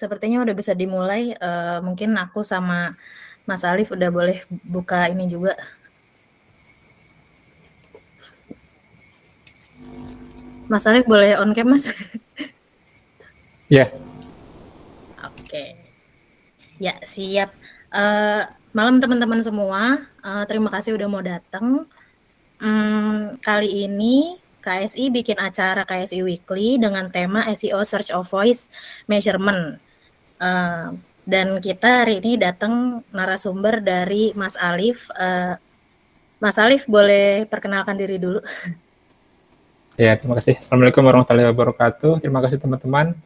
Sepertinya udah bisa dimulai, mungkin aku sama Mas Alif udah boleh buka ini juga. Mas Alif boleh on cam, Mas? Ya, Oke. Ya, siap. Malam teman-teman semua, terima kasih udah mau datang. Kali ini KSI bikin acara KSI Weekly dengan tema SEO Search of Voice Measurement. Dan kita hari ini datang narasumber dari Mas Alif. Mas Alif boleh perkenalkan diri dulu. ya, terima kasih. Assalamualaikum warahmatullahi wabarakatuh. Terima kasih teman-teman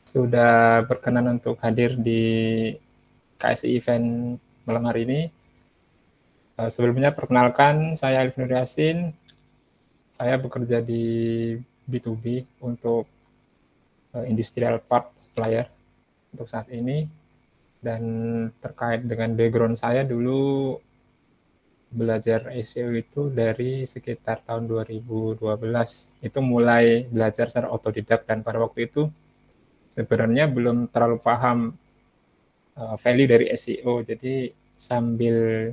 sudah berkenan untuk hadir di KSI event malam hari ini. Sebelumnya perkenalkan, saya Alif Nur Yasin. Saya bekerja di B2B untuk industrial part supplier untuk saat ini. Dan terkait dengan background saya dulu belajar SEO itu dari sekitar tahun 2012. Itu mulai belajar secara otodidak dan pada waktu itu sebenarnya belum terlalu paham value dari SEO. Jadi sambil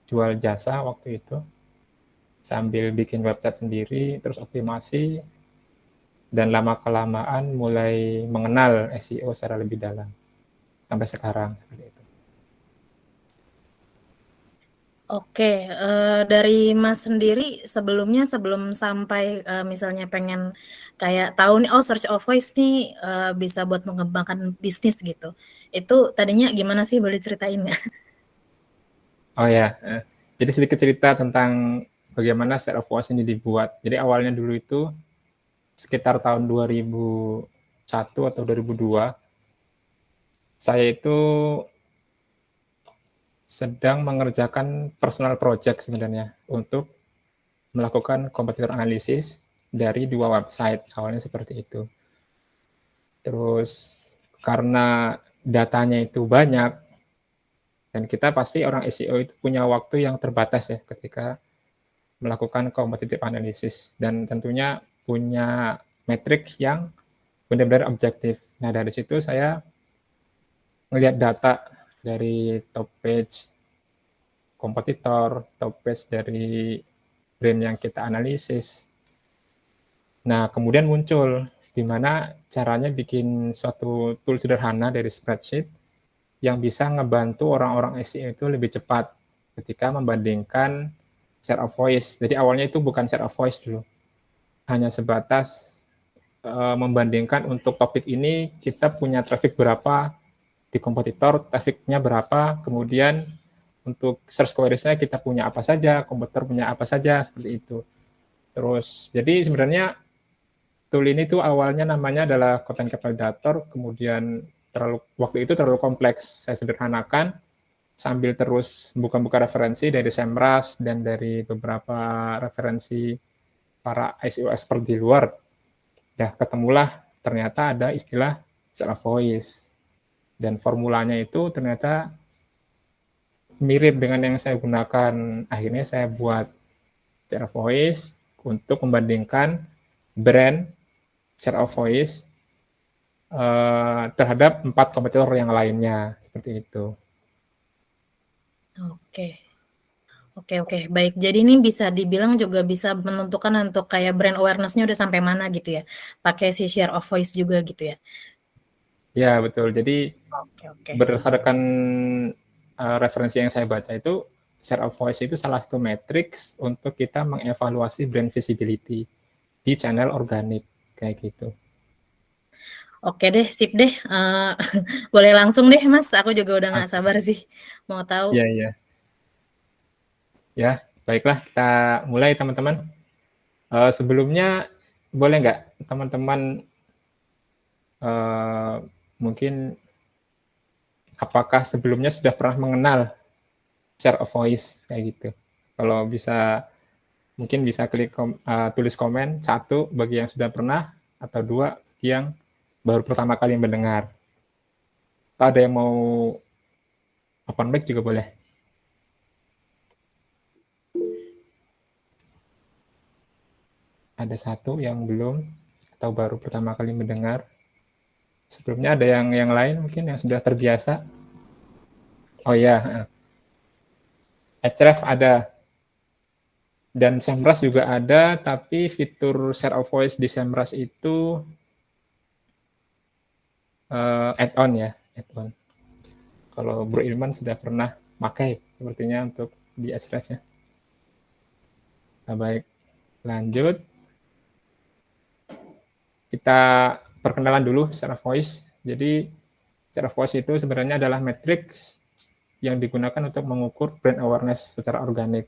jual jasa waktu itu, sambil bikin website sendiri, terus optimasi, dan lama-kelamaan mulai mengenal SEO secara lebih dalam. Sampai sekarang, seperti itu. Oke, dari Mas sendiri sebelumnya sebelum sampai, misalnya pengen kayak tahu nih, oh search of voice nih, bisa buat mengembangkan bisnis gitu. Itu tadinya gimana sih, boleh ceritain nggak? Oh ya, jadi sedikit cerita tentang bagaimana Share of Voice ini dibuat. Jadi awalnya dulu itu sekitar tahun 2001 atau 2002, saya itu sedang mengerjakan personal project sebenarnya untuk melakukan kompetitor analisis dari dua website. Awalnya seperti itu. Terus karena datanya itu banyak, dan kita pasti orang SEO itu punya waktu yang terbatas ya ketika melakukan competitive analysis, dan tentunya punya metrik yang benar-benar objektif. Nah, dari situ saya melihat data dari top page kompetitor, top page dari brand yang kita analisis. Nah, kemudian muncul di mana caranya bikin suatu tool sederhana dari spreadsheet yang bisa ngebantu orang-orang SEO itu lebih cepat ketika membandingkan share of voice. Jadi awalnya itu bukan share of voice dulu, hanya sebatas membandingkan untuk topik ini kita punya traffic berapa di kompetitor, trafficnya berapa, kemudian untuk search queries-nya kita punya apa saja, kompetitor punya apa saja, seperti itu. Terus, jadi sebenarnya tool ini tuh awalnya namanya adalah Content Validator, kemudian waktu itu terlalu kompleks, saya sederhanakan, sambil terus buka-buka referensi dari Semrush dan dari beberapa referensi para SEO expert di luar. Ya, ketemulah ternyata ada istilah share of voice. Dan formulanya itu ternyata mirip dengan yang saya gunakan. Akhirnya saya buat share of voice untuk membandingkan brand share of voice terhadap 4 kompetitor yang lainnya, seperti itu. Oke. Oke oke, baik. Jadi ini bisa dibilang juga bisa menentukan untuk kayak brand awareness-nya udah sampai mana gitu ya, pakai si share of voice juga gitu ya? Ya, betul. Jadi Oke oke. berdasarkan referensi yang saya baca itu, share of voice itu salah satu matriks untuk kita mengevaluasi brand visibility di channel organik, kayak gitu. Oke deh, sip deh, boleh langsung deh Mas, aku juga udah nggak Oke. sabar sih mau tahu. Iya, iya. Ya, baiklah kita mulai teman-teman. Sebelumnya boleh nggak teman-teman uh, mungkin apakah sebelumnya sudah pernah mengenal share of voice kayak gitu? Kalau bisa mungkin bisa tulis komen satu bagi yang sudah pernah atau dua yang baru pertama kali mendengar. Atau ada yang mau open mic juga boleh. Ada satu yang belum atau baru pertama kali mendengar. Sebelumnya ada yang lain mungkin yang sudah terbiasa. Oh ya, Ahrefs ada dan Semrush juga ada, tapi fitur share of voice di Semrush itu add-on ya, add-on. Kalau Bro Ilman sudah pernah pakai sepertinya untuk di Ahrefs-nya. Nah, baik, lanjut. Kita perkenalan dulu share of voice. Jadi share of voice itu sebenarnya adalah metrik yang digunakan untuk mengukur brand awareness secara organik.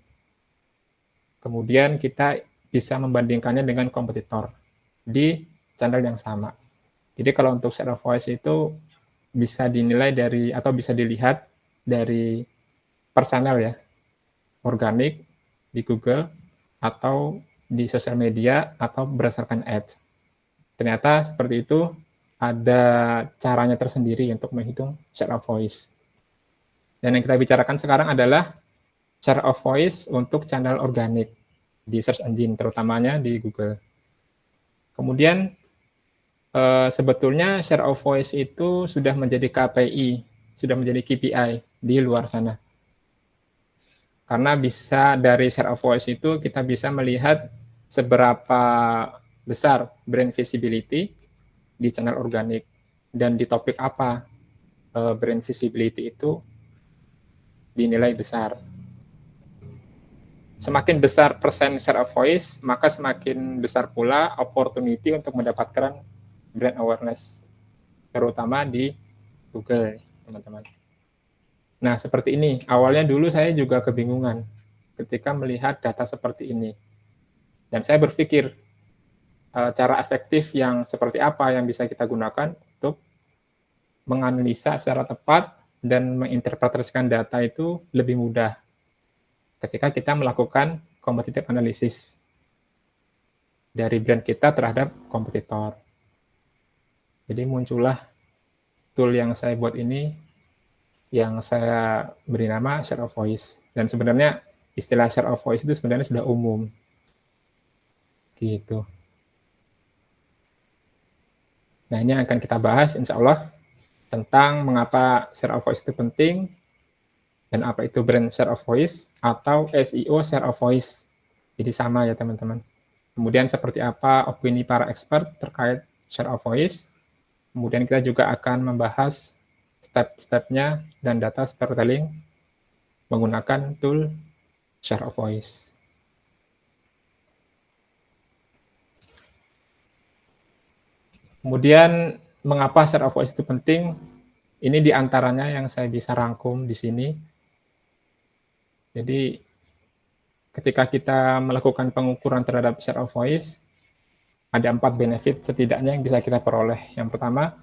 Kemudian kita bisa membandingkannya dengan kompetitor di channel yang sama. Jadi kalau untuk share of voice itu bisa dinilai dari atau bisa dilihat dari per channel ya, organik di Google atau di sosial media atau berdasarkan ads. Ternyata seperti itu ada caranya tersendiri untuk menghitung share of voice. Dan yang kita bicarakan sekarang adalah share of voice untuk channel organik di search engine, terutamanya di Google. Kemudian sebetulnya share of voice itu sudah menjadi KPI, sudah menjadi KPI di luar sana. Karena bisa dari share of voice itu kita bisa melihat seberapa besar brand visibility di channel organik dan di topik apa brand visibility itu dinilai besar. Semakin besar persen share of voice, maka semakin besar pula opportunity untuk mendapatkan brand awareness, terutama di Google, teman-teman. Nah, seperti ini. Awalnya dulu saya juga kebingungan ketika melihat data seperti ini. Dan saya berpikir, cara efektif yang seperti apa yang bisa kita gunakan untuk menganalisa secara tepat dan menginterpretasikan data itu lebih mudah ketika kita melakukan competitive analysis dari brand kita terhadap kompetitor. Jadi muncullah tool yang saya buat ini yang saya beri nama share of voice. Dan sebenarnya istilah share of voice itu sebenarnya sudah umum. Gitu. Nah, ini akan kita bahas insya Allah tentang mengapa share of voice itu penting dan apa itu brand share of voice atau SEO share of voice. Jadi sama ya teman-teman. Kemudian seperti apa opini para expert terkait share of voice. Kemudian kita juga akan membahas step-stepnya dan data storytelling menggunakan tool share of voice. Kemudian mengapa share of voice itu penting? Ini diantaranya yang saya bisa rangkum di sini. Jadi ketika kita melakukan pengukuran terhadap share of voice, ada 4 benefit setidaknya yang bisa kita peroleh. Yang pertama,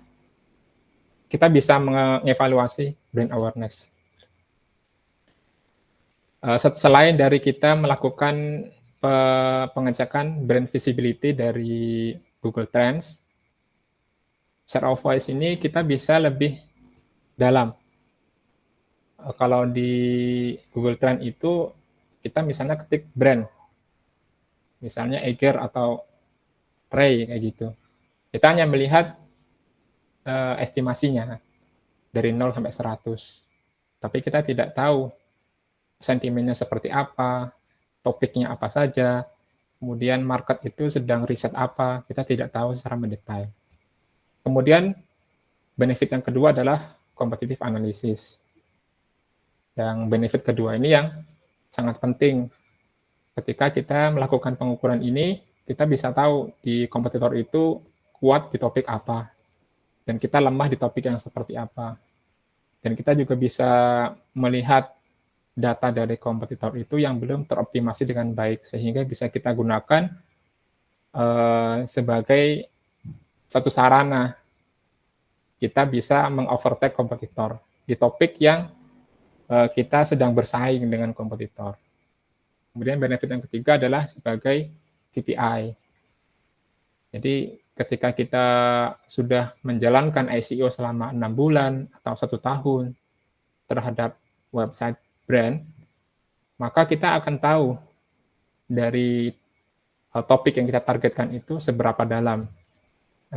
kita bisa mengevaluasi brand awareness. Selain dari kita melakukan pengecekan brand visibility dari Google Trends, share of voice ini kita bisa lebih dalam. Kalau di Google Trends itu kita misalnya ketik brand, misalnya Eiger atau Ray kayak gitu. Kita hanya melihat estimasinya dari 0 sampai 100. Tapi kita tidak tahu sentimennya seperti apa, topiknya apa saja, kemudian market itu sedang riset apa, kita tidak tahu secara mendetail. Kemudian benefit yang kedua adalah competitive analysis. Yang benefit kedua ini yang sangat penting. Ketika kita melakukan pengukuran ini, kita bisa tahu di kompetitor itu kuat di topik apa, dan kita lemah di topik yang seperti apa. Dan kita juga bisa melihat data dari kompetitor itu yang belum teroptimasi dengan baik, sehingga bisa kita gunakan sebagai satu sarana kita bisa mengovertake kompetitor di topik yang kita sedang bersaing dengan kompetitor. Kemudian benefit yang ketiga adalah sebagai KPI. Jadi ketika kita sudah menjalankan SEO selama 6 bulan atau 1 tahun terhadap website brand, maka kita akan tahu dari topik yang kita targetkan itu seberapa dalam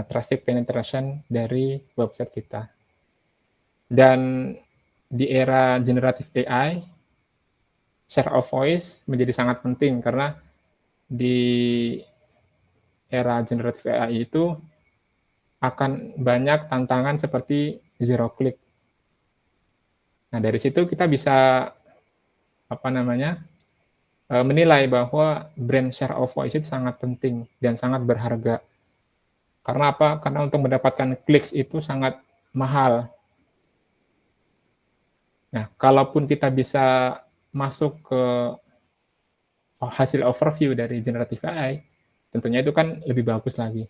traffic penetration dari website kita. Dan di era generative AI, share of voice menjadi sangat penting karena di era generative AI itu akan banyak tantangan seperti zero click. Nah, dari situ kita bisa menilai bahwa brand share of voice itu sangat penting dan sangat berharga. Karena apa? Karena untuk mendapatkan clicks itu sangat mahal. Nah, kalaupun kita bisa masuk ke hasil overview dari generative AI, tentunya itu kan lebih bagus lagi.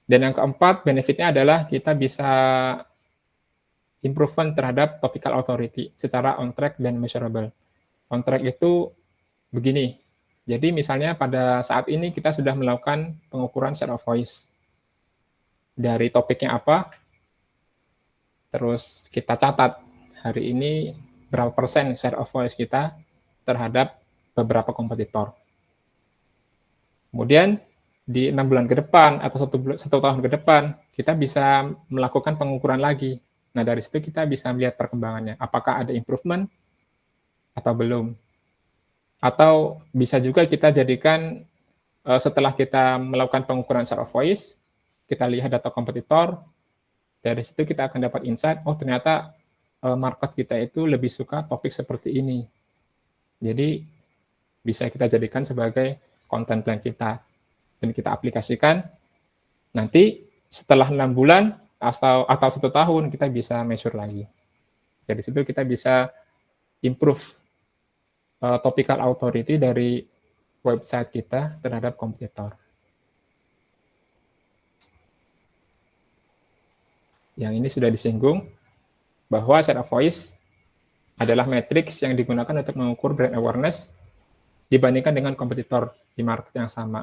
Dan yang keempat, benefitnya adalah kita bisa improvement terhadap topical authority secara on track dan measurable. On track itu begini, jadi misalnya pada saat ini kita sudah melakukan pengukuran share of voice. Dari topiknya apa, terus kita catat hari ini berapa persen share of voice kita terhadap beberapa kompetitor. Kemudian di 6 bulan ke depan atau satu tahun ke depan, kita bisa melakukan pengukuran lagi. Nah, dari situ kita bisa melihat perkembangannya. Apakah ada improvement atau belum. Atau bisa juga kita jadikan setelah kita melakukan pengukuran share of voice, kita lihat data kompetitor, dari situ kita akan dapat insight, oh ternyata market kita itu lebih suka topik seperti ini. Jadi bisa kita jadikan sebagai content plan kita dan kita aplikasikan. Nanti setelah 6 bulan atau 1 tahun kita bisa measure lagi. Dari situ kita bisa improve topical authority dari website kita terhadap kompetitor. Yang ini sudah disinggung bahwa share of voice adalah matriks yang digunakan untuk mengukur brand awareness dibandingkan dengan kompetitor di market yang sama.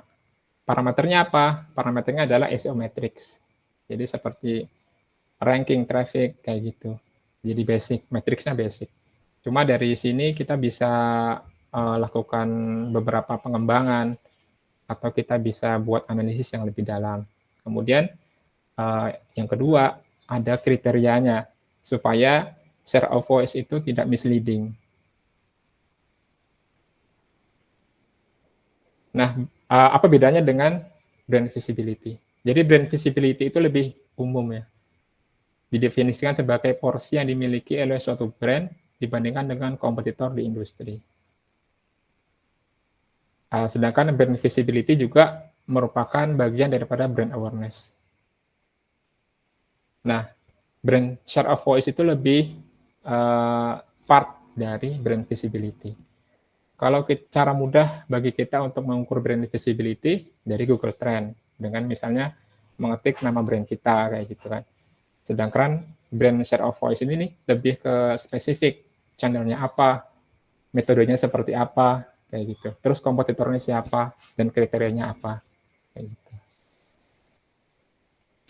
Parameternya apa? Parameternya adalah SEO matrix. Jadi seperti ranking, traffic, kayak gitu. Jadi basic, matriksnya basic. Cuma dari sini kita bisa lakukan beberapa pengembangan atau kita bisa buat analisis yang lebih dalam. Kemudian yang kedua, ada kriterianya supaya share of voice itu tidak misleading. Nah, apa bedanya dengan brand visibility? Jadi brand visibility itu lebih umum ya. Didefinisikan sebagai porsi yang dimiliki oleh suatu brand dibandingkan dengan kompetitor di industri. Sedangkan brand visibility juga merupakan bagian daripada brand awareness. Nah, brand share of voice itu lebih part dari brand visibility. Kalau cara mudah bagi kita untuk mengukur brand visibility dari Google Trend dengan misalnya mengetik nama brand kita kayak gitu kan. Sedangkan brand share of voice ini nih lebih ke spesifik, channelnya apa, metodenya seperti apa kayak gitu. Terus kompetitornya siapa dan kriterianya apa kayak gitu.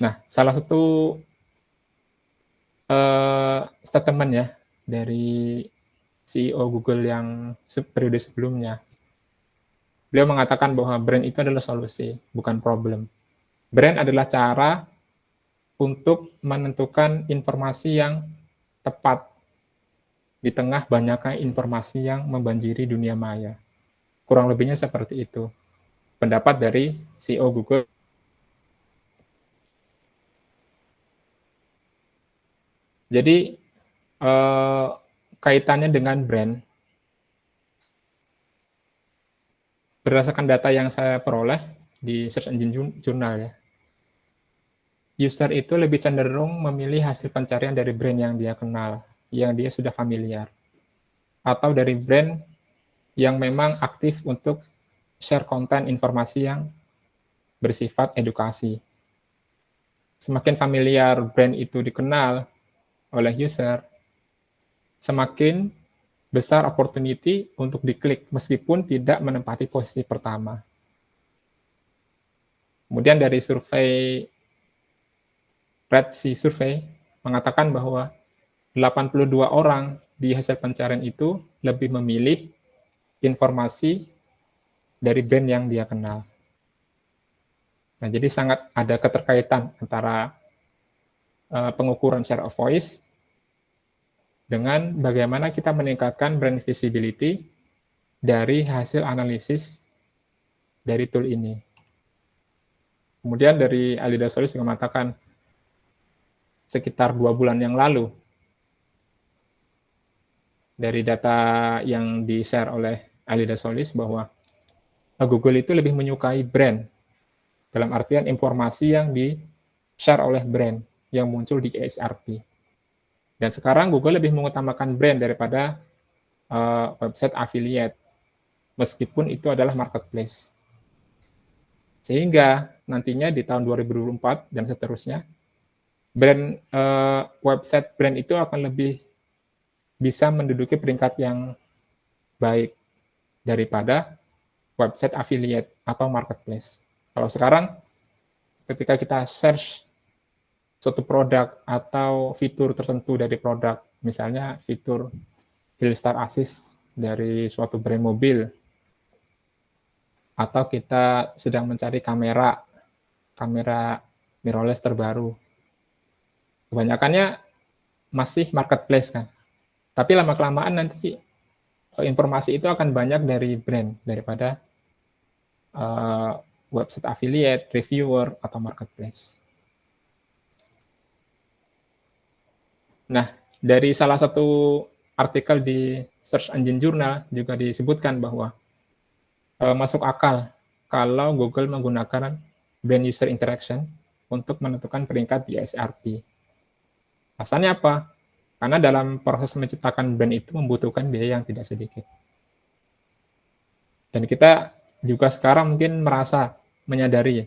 Nah, salah satu statement ya dari CEO Google yang periode sebelumnya. Beliau mengatakan bahwa brand itu adalah solusi, bukan problem. Brand adalah cara untuk menentukan informasi yang tepat di tengah banyaknya informasi yang membanjiri dunia maya. Kurang lebihnya seperti itu. Pendapat dari CEO Google. Jadi, kaitannya dengan brand, berdasarkan data yang saya peroleh di Search Engine Journal ya, user itu lebih cenderung memilih hasil pencarian dari brand yang dia kenal, yang dia sudah familiar, atau dari brand yang memang aktif untuk share konten informasi yang bersifat edukasi. Semakin familiar brand itu dikenal oleh user, semakin besar opportunity untuk diklik meskipun tidak menempati posisi pertama. Kemudian dari survei Red Sea Survey mengatakan bahwa 82 orang di hasil pencarian itu lebih memilih informasi dari brand yang dia kenal. Nah, jadi sangat ada keterkaitan antara pengukuran share of voice dengan bagaimana kita meningkatkan brand visibility dari hasil analisis dari tool ini. Kemudian dari Alida Solis juga mengatakan sekitar 2 bulan yang lalu dari data yang di-share oleh Alida Solis bahwa Google itu lebih menyukai brand, dalam artian informasi yang di-share oleh brand yang muncul di ESRP. Dan sekarang Google lebih mengutamakan brand daripada website affiliate, meskipun itu adalah marketplace. Sehingga nantinya di tahun 2024 dan seterusnya, brand website brand itu akan lebih bisa menduduki peringkat yang baik daripada website affiliate atau marketplace. Kalau sekarang ketika kita search suatu produk atau fitur tertentu dari produk, misalnya fitur Hillstar Assist dari suatu brand mobil, atau kita sedang mencari kamera mirrorless terbaru, kebanyakannya masih marketplace kan. Tapi lama-kelamaan nanti informasi itu akan banyak dari brand daripada website affiliate, reviewer, atau marketplace. Nah, dari salah satu artikel di Search Engine Journal juga disebutkan bahwa masuk akal kalau Google menggunakan brand user interaction untuk menentukan peringkat di SRP. Alasannya apa? Karena dalam proses menciptakan brand itu membutuhkan biaya yang tidak sedikit. Dan kita juga sekarang mungkin merasa menyadari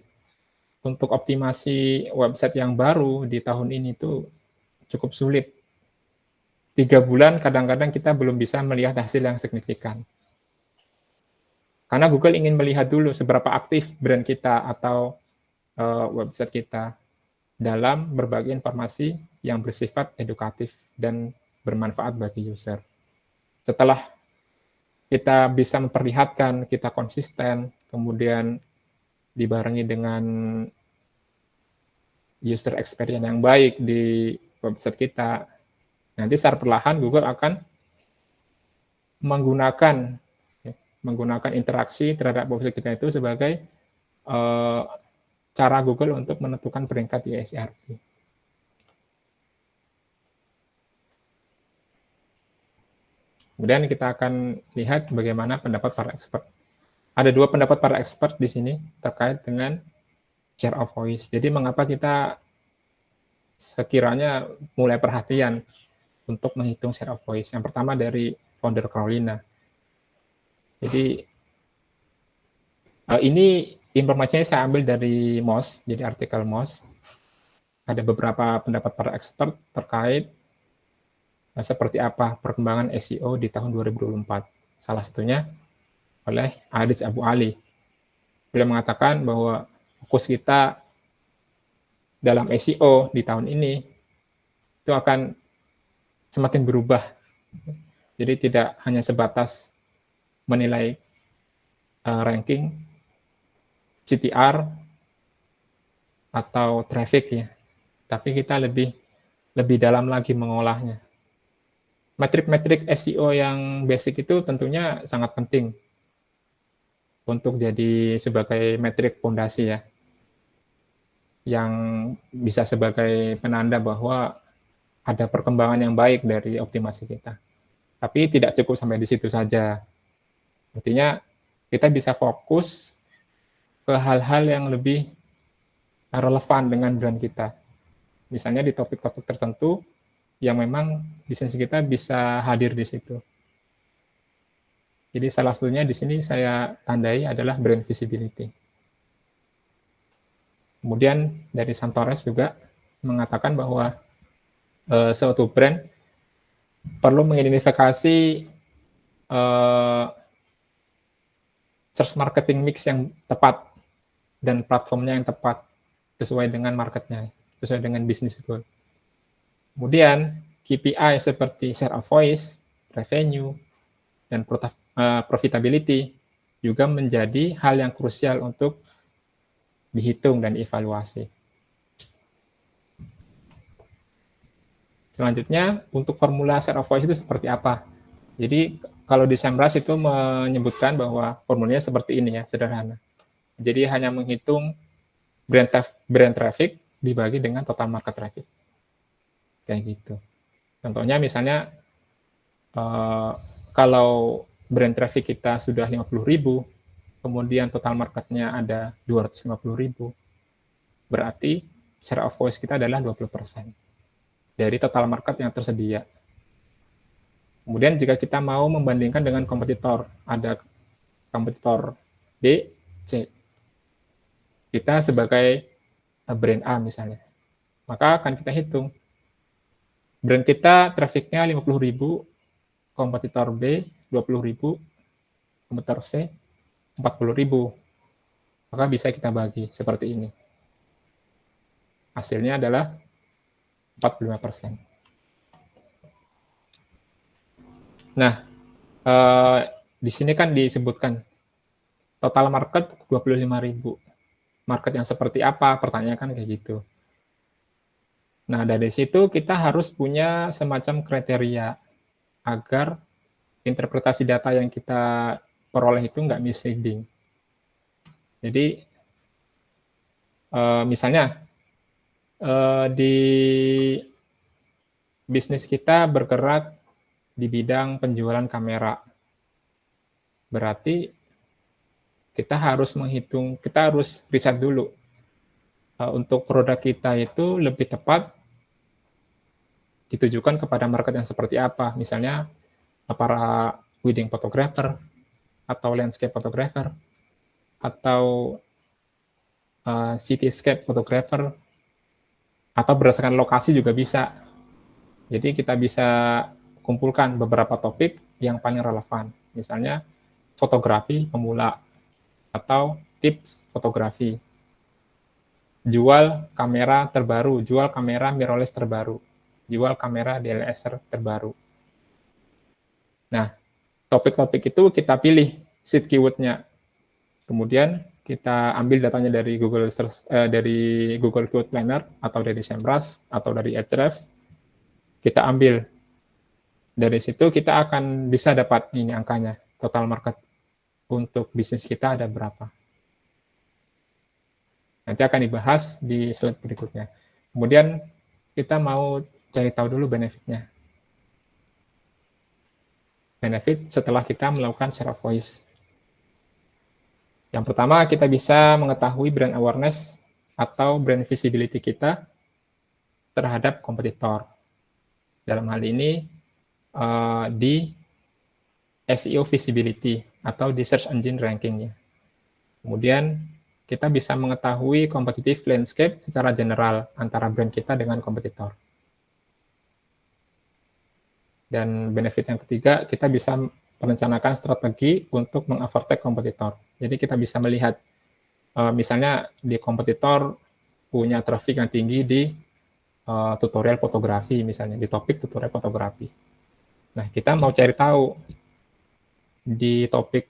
untuk optimasi website yang baru di tahun ini itu cukup sulit. 3 bulan kadang-kadang kita belum bisa melihat hasil yang signifikan. Karena Google ingin melihat dulu seberapa aktif brand kita atau website kita dalam berbagi informasi yang bersifat edukatif dan bermanfaat bagi user. Setelah kita bisa memperlihatkan kita konsisten, kemudian dibarengi dengan user experience yang baik di website kita, nanti secara perlahan Google akan menggunakan interaksi terhadap website kita itu sebagai cara Google untuk menentukan peringkat di SERP. Kemudian kita akan lihat bagaimana pendapat para expert. Ada 2 pendapat para expert di sini terkait dengan share of voice. Jadi mengapa kita sekiranya mulai perhatian untuk menghitung share of voice. Yang pertama dari founder Carolina. Jadi ini informasinya saya ambil dari Moz, jadi artikel Moz. Ada beberapa pendapat para expert terkait seperti apa perkembangan SEO di tahun 2024. Salah satunya oleh Aditz Abu Ali. Beliau mengatakan bahwa fokus kita dalam SEO di tahun ini itu akan semakin berubah. Jadi tidak hanya sebatas menilai ranking, CTR, atau traffic ya, tapi kita lebih dalam lagi mengolahnya. Metrik-metrik SEO yang basic itu tentunya sangat penting untuk jadi sebagai metrik fondasi ya, yang bisa sebagai penanda bahwa ada perkembangan yang baik dari optimasi kita. Tapi tidak cukup sampai di situ saja. Artinya kita bisa fokus ke hal-hal yang lebih relevan dengan brand kita. Misalnya di topik-topik tertentu yang memang bisnis kita bisa hadir di situ. Jadi salah satunya di sini saya tandai adalah brand visibility. Kemudian dari Santores juga mengatakan bahwa suatu brand perlu mengidentifikasi search marketing mix yang tepat dan platformnya yang tepat sesuai dengan marketnya, sesuai dengan bisnis goal. Kemudian KPI seperti share of voice, revenue, dan profitability juga menjadi hal yang krusial untuk dihitung dan dievaluasi. Selanjutnya, untuk formula share of voice itu seperti apa? Jadi, kalau di SEMrush itu menyebutkan bahwa formulanya seperti ini ya, sederhana. Jadi, hanya menghitung brand traffic dibagi dengan total market traffic. Kayak gitu. Contohnya misalnya, kalau brand traffic kita sudah 50.000, kemudian total marketnya ada 250.000, berarti share of voice kita adalah 20% dari total market yang tersedia. Kemudian jika kita mau membandingkan dengan kompetitor, ada kompetitor B, C. Kita sebagai brand A misalnya, maka akan kita hitung. Brand kita trafficnya 50.000, kompetitor B 20.000, kompetitor C 40.000. Maka bisa kita bagi seperti ini. Hasilnya adalah 45%. Nah, di sini kan disebutkan total market 25.000. Market yang seperti apa? Pertanyaan kan kayak gitu. Nah, dari situ kita harus punya semacam kriteria agar interpretasi data yang kita peroleh itu nggak misleading. Jadi, misalnya di bisnis kita bergerak di bidang penjualan kamera. Berarti kita harus menghitung, kita harus riset dulu. Untuk produk kita itu lebih tepat ditujukan kepada market yang seperti apa. Misalnya para wedding photographer, atau landscape photographer, atau cityscape photographer, atau berdasarkan lokasi juga bisa. Jadi kita bisa kumpulkan beberapa topik yang paling relevan. Misalnya fotografi pemula atau tips fotografi. Jual kamera terbaru, jual kamera mirrorless terbaru, jual kamera DSLR terbaru. Nah, topik-topik itu kita pilih seed keyword-nya. Kemudian kita ambil datanya dari Google Search, dari Google Keyword Planner atau dari SEMrush atau dari Ahrefs. Kita ambil dari situ kita akan bisa dapat ini angkanya, total market untuk bisnis kita ada berapa. Nanti akan dibahas di slide berikutnya. Kemudian kita mau cari tahu dulu benefitnya. Benefit setelah kita melakukan share of voice. Yang pertama, kita bisa mengetahui brand awareness atau brand visibility kita terhadap kompetitor. Dalam hal ini, di SEO visibility atau di search engine ranking. Kemudian, kita bisa mengetahui competitive landscape secara general antara brand kita dengan kompetitor. Dan benefit yang ketiga, kita bisa merencanakan strategi untuk mengovertake kompetitor. Jadi kita bisa melihat, misalnya di kompetitor punya traffic yang tinggi di tutorial fotografi, misalnya di topik tutorial fotografi. Nah, kita mau cari tahu di topik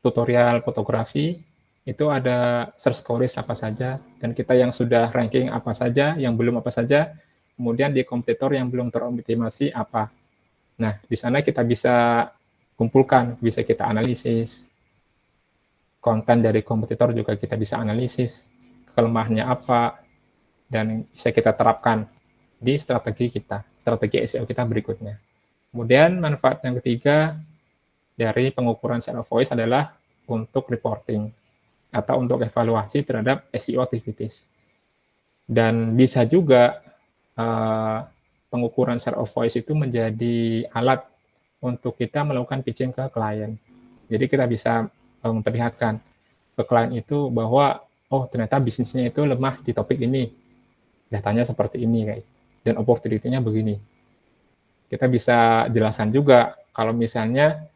tutorial fotografi itu ada search queries apa saja, dan kita yang sudah ranking apa saja, yang belum apa saja, kemudian di kompetitor yang belum teroptimasi apa. Nah, di sana kita bisa kumpulkan, bisa kita analisis. Konten dari kompetitor juga kita bisa analisis, kelemahannya apa, dan bisa kita terapkan di strategi kita, strategi SEO kita berikutnya. Kemudian manfaat yang ketiga dari pengukuran share of voice adalah untuk reporting atau untuk evaluasi terhadap SEO activities. Dan bisa juga pengukuran share of voice itu menjadi alat untuk kita melakukan pitching ke klien. Jadi kita bisa memperlihatkan ke klien itu bahwa oh ternyata bisnisnya itu lemah di topik ini, datanya seperti ini kayak, dan opportunity-nya begini. Kita bisa jelaskan juga kalau misalnya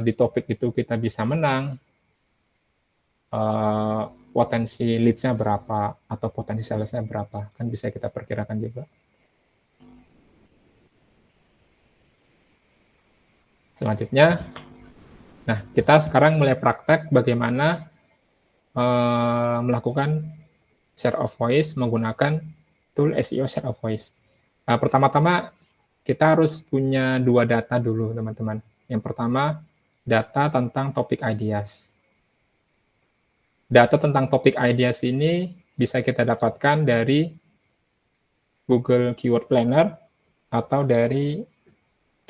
di topik itu kita bisa menang, potensi leads-nya berapa atau potensi sales-nya berapa, kan bisa kita perkirakan juga. Selanjutnya, nah kita sekarang mulai praktek bagaimana melakukan share of voice menggunakan tool SEO share of voice. Pertama-tama kita harus punya 2 data dulu, teman-teman. Yang pertama, data tentang topik ideas. Data tentang topik ideas ini bisa kita dapatkan dari Google Keyword Planner atau dari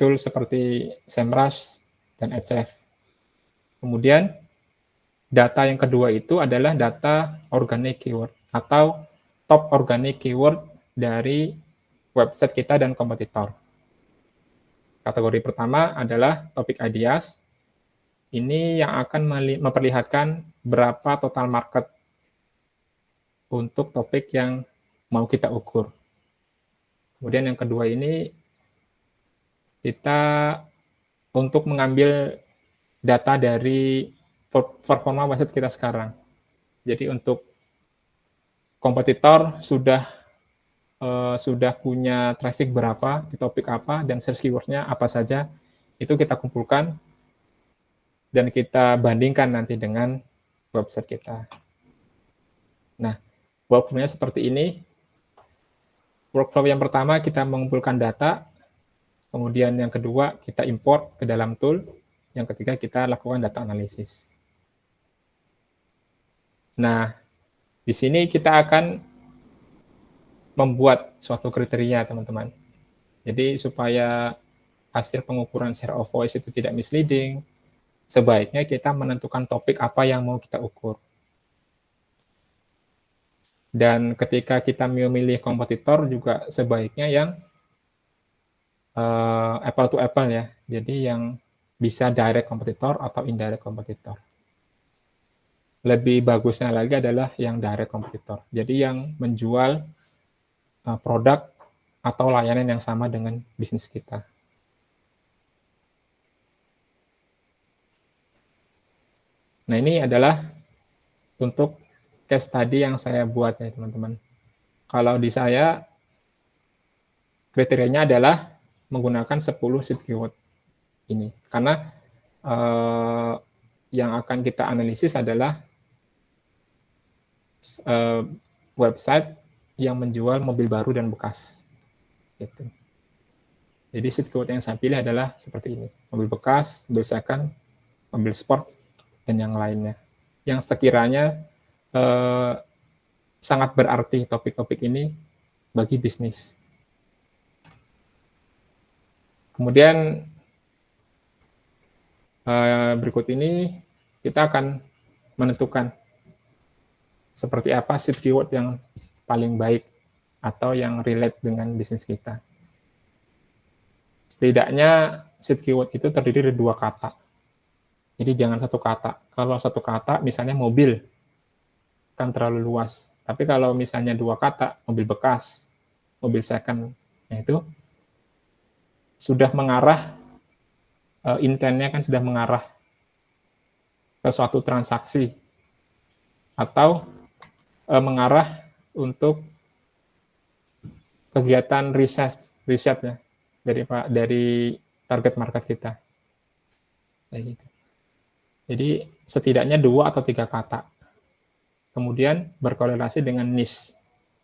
tool seperti SEMrush dan Ahrefs. Kemudian data yang kedua itu adalah data organic keyword atau top organic keyword dari website kita dan kompetitor. Kategori pertama adalah topik ideas. Ini yang akan memperlihatkan berapa total market untuk topik yang mau kita ukur. Kemudian yang kedua ini kita untuk mengambil data dari performa website kita sekarang. Jadi untuk kompetitor sudah punya traffic berapa di topik apa dan search keyword-nya apa saja, itu kita kumpulkan dan kita bandingkan nanti dengan website kita. Nah, workflow-nya seperti ini. Workflow yang pertama kita mengumpulkan data, kemudian yang kedua kita import ke dalam tool, yang ketiga kita lakukan data analisis. Nah, di sini kita akan membuat suatu kriteria, teman-teman. Jadi supaya hasil pengukuran share of voice itu tidak misleading, sebaiknya kita menentukan topik apa yang mau kita ukur. Dan ketika kita memilih kompetitor juga sebaiknya yang apple to apple ya. Jadi yang bisa direct kompetitor atau indirect kompetitor. Lebih bagusnya lagi adalah yang direct kompetitor. Jadi yang menjual produk atau layanan yang sama dengan bisnis kita. Nah, ini adalah untuk case study yang saya buat ya, teman-teman. Kalau di saya, kriterianya adalah menggunakan 10 seed keyword ini. Karena yang akan kita analisis adalah website yang menjual mobil baru dan bekas. Gitu. Jadi seed keyword yang saya pilih adalah seperti ini. Mobil bekas, mobil second, mobil sport, dan yang lainnya. Yang sekiranya sangat berarti topik-topik ini bagi bisnis. Kemudian berikut ini kita akan menentukan seperti apa seed keyword yang paling baik atau yang relate dengan bisnis kita. Setidaknya seed keyword itu terdiri dari 2 kata. Jadi jangan 1 kata. Kalau 1 kata, misalnya mobil, kan terlalu luas. Tapi kalau misalnya 2 kata, mobil bekas, mobil second, nah itu sudah mengarah, intentnya kan sudah mengarah ke suatu transaksi atau mengarah untuk kegiatan risetnya dari target market kita. Kayak gitu. Jadi setidaknya 2 atau 3 kata. Kemudian berkorelasi dengan niche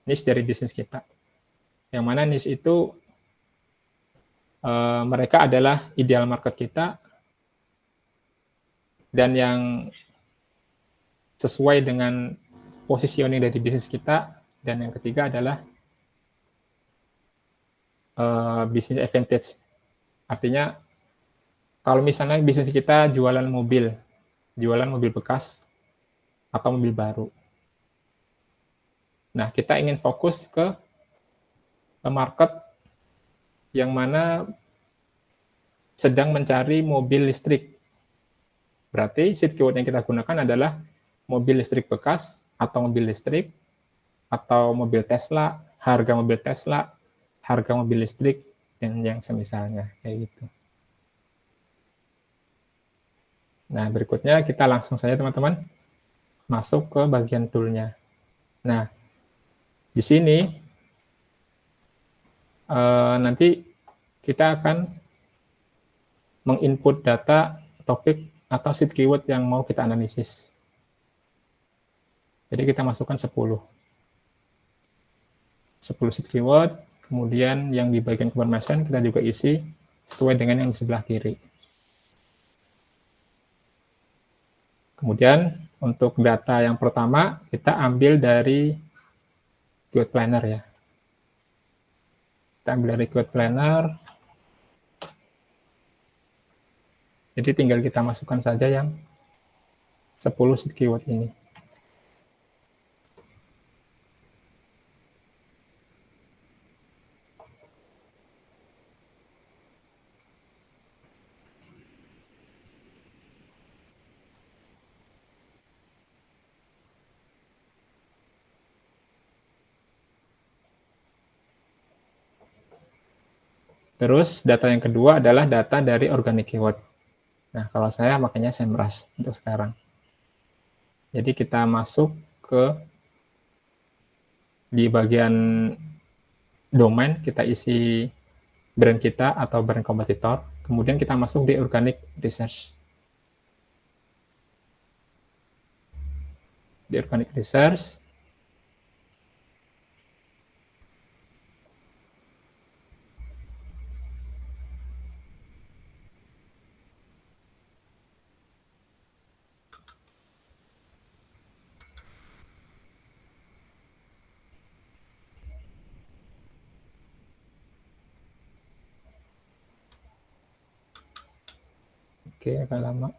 dari bisnis kita. Yang mana niche itu mereka adalah ideal market kita dan yang sesuai dengan positioning dari bisnis kita, dan yang ketiga adalah business advantage. Artinya kalau misalnya bisnis kita jualan mobil bekas atau mobil baru. Nah, kita ingin fokus ke market yang mana sedang mencari mobil listrik. Berarti seed keyword yang kita gunakan adalah mobil listrik bekas atau mobil listrik atau mobil Tesla, harga mobil Tesla, harga mobil listrik, dan yang semisalnya kayak gitu. Nah, berikutnya kita langsung saja teman-teman masuk ke bagian toolnya. Nah, di sini nanti kita akan menginput data topik atau seed keyword yang mau kita analisis. Jadi kita masukkan 10 seed keyword, kemudian yang di bagian confirmation kita juga isi sesuai dengan yang di sebelah kiri. Kemudian untuk data yang pertama kita ambil dari keyword planner ya. Kita ambil dari keyword planner. Jadi tinggal kita masukkan saja yang 10 seed keyword ini. Terus data yang kedua adalah data dari organic keyword. Nah, kalau saya makanya SEMrush untuk sekarang. Jadi kita masuk ke di bagian domain, kita isi brand kita atau brand kompetitor, kemudian kita masuk di organic research. Di organic research, oke, agak lama.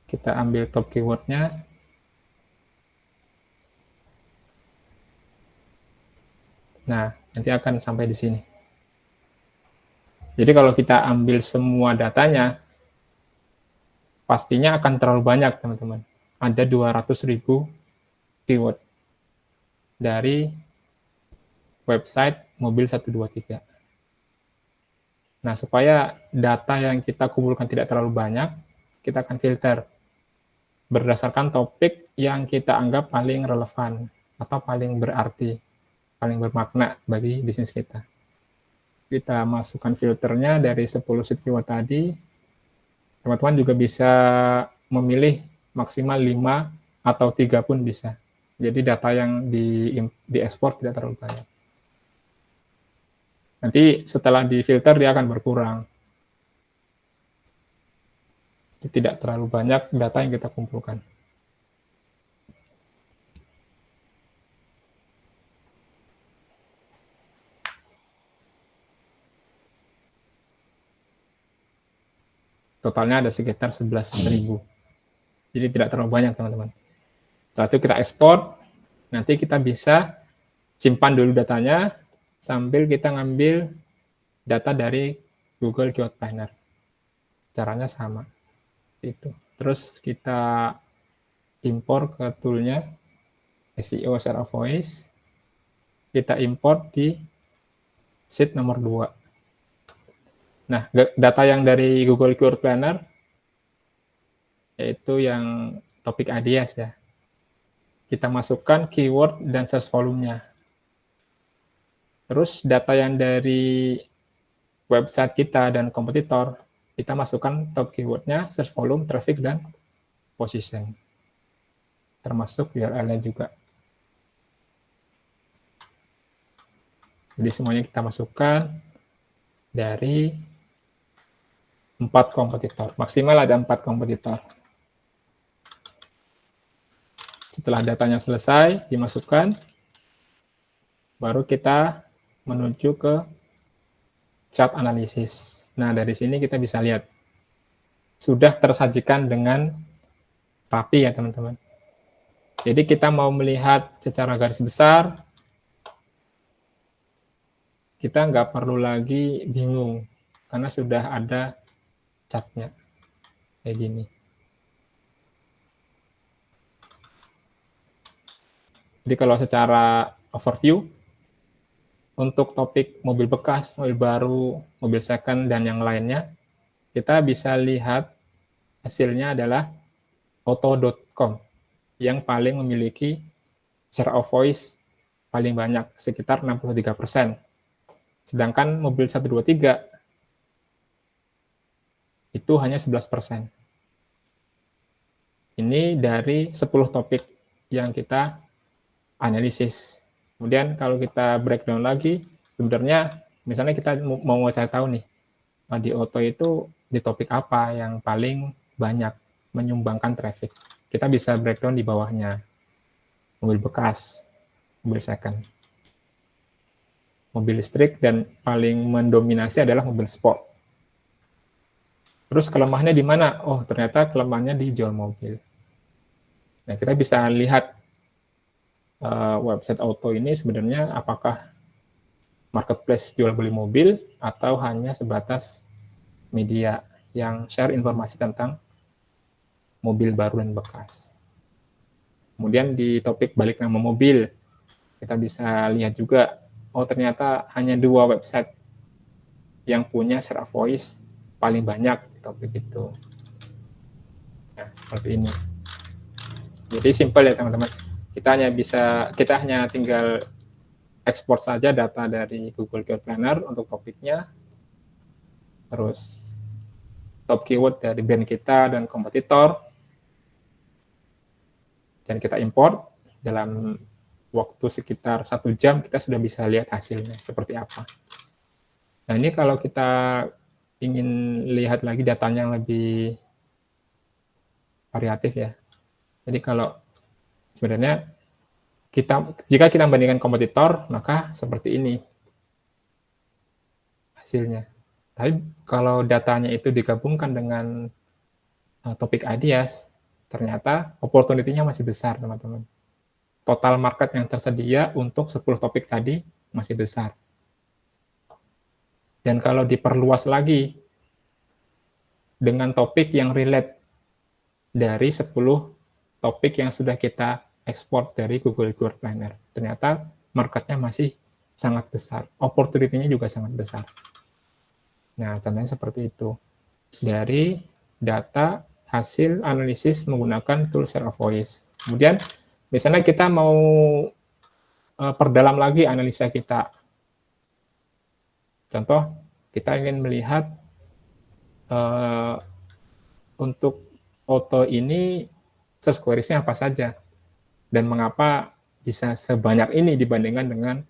Kita ambil top keyword-nya. Nah, nanti akan sampai di sini. Jadi kalau kita ambil semua datanya, pastinya akan terlalu banyak, teman-teman. Ada 200.000 keyword dari website mobil 123. Nah, supaya data yang kita kumpulkan tidak terlalu banyak, kita akan filter berdasarkan topik yang kita anggap paling relevan atau paling berarti, paling bermakna bagi bisnis kita. Kita masukkan filternya dari 10 seed keyword tadi. Teman-teman juga bisa memilih maksimal 5 atau 3 pun bisa. Jadi data yang diekspor tidak terlalu banyak. Nanti setelah difilter dia akan berkurang. Tidak terlalu banyak data yang kita kumpulkan. Totalnya ada sekitar 11.000. Jadi tidak terlalu banyak, teman-teman. Setelah itu kita ekspor, nanti kita bisa simpan dulu datanya, sambil kita ngambil data dari Google Keyword Planner. Caranya sama. Itu. Terus kita impor ke toolnya SEO Share of Voice. Kita import di sheet nomor 2. Nah, data yang dari Google Keyword Planner yaitu yang topik ideas ya. Kita masukkan keyword dan search volume-nya. Terus data yang dari website kita dan kompetitor, kita masukkan top keyword-nya, search volume, traffic, dan position. Termasuk URL-nya juga. Jadi semuanya kita masukkan dari 4 kompetitor. Maksimal ada 4 kompetitor. Setelah datanya selesai, dimasukkan, baru kita menuju ke chart analisis. Nah, dari sini kita bisa lihat. Sudah tersajikan dengan rapi ya, teman-teman. Jadi kita mau melihat secara garis besar, kita nggak perlu lagi bingung, karena sudah ada chartnya. Kayak gini. Jadi kalau secara overview, untuk topik mobil bekas, mobil baru, mobil second, dan yang lainnya, kita bisa lihat hasilnya adalah auto.com yang paling memiliki share of voice paling banyak, sekitar 63%. Sedangkan mobil 123 itu hanya 11%. Ini dari 10 topik yang kita analisis. Kemudian kalau kita breakdown lagi, sebenarnya misalnya kita mau cari tahu nih, di auto itu di topik apa yang paling banyak menyumbangkan traffic. Kita bisa breakdown di bawahnya. Mobil bekas, mobil second, mobil listrik, dan paling mendominasi adalah mobil sport. Terus kelemahannya di mana? Oh, ternyata kelemahannya di jual mobil. Nah, kita bisa lihat website auto ini sebenarnya apakah marketplace jual beli mobil atau hanya sebatas media yang share informasi tentang mobil baru dan bekas. Kemudian di topik balik nama mobil, kita bisa lihat juga, oh ternyata hanya 2 website yang punya share voice paling banyak di topik itu. Nah, seperti ini. Jadi simpel ya teman-teman. Kita hanya tinggal ekspor saja data dari Google Keyword Planner untuk topiknya, terus top keyword dari brand kita dan kompetitor, dan kita import. Dalam waktu sekitar 1 jam kita sudah bisa lihat hasilnya seperti apa. Nah, ini kalau kita ingin lihat lagi datanya yang lebih variatif ya. Jadi kalau sebenarnya jika kita bandingkan kompetitor, maka seperti ini hasilnya. Tapi kalau datanya itu digabungkan dengan topik ideas, ternyata opportunity-nya masih besar, teman-teman. Total market yang tersedia untuk 10 topik tadi masih besar. Dan kalau diperluas lagi dengan topik yang relate dari 10 topik yang sudah kita ekspor dari Google Keyword Planner, ternyata marketnya masih sangat besar. Opportunity-nya juga sangat besar. Nah, contohnya seperti itu. Dari data hasil analisis menggunakan tool share of voice. Kemudian, misalnya kita mau perdalam lagi analisa kita. Contoh, kita ingin melihat untuk auto ini search queries-nya apa saja dan mengapa bisa sebanyak ini dibandingkan dengan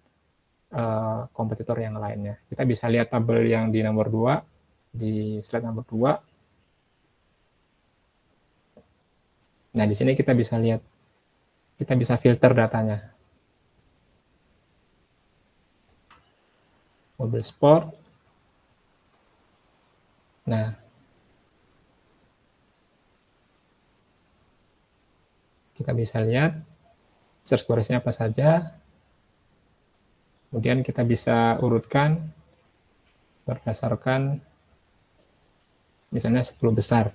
kompetitor yang lainnya. Kita bisa lihat tabel yang di nomor 2, di slide nomor 2. Nah, di sini kita bisa lihat, kita bisa filter datanya. Mobil sport. Nah, kita bisa lihat search queries-nya apa saja. Kemudian kita bisa urutkan berdasarkan misalnya 10 besar.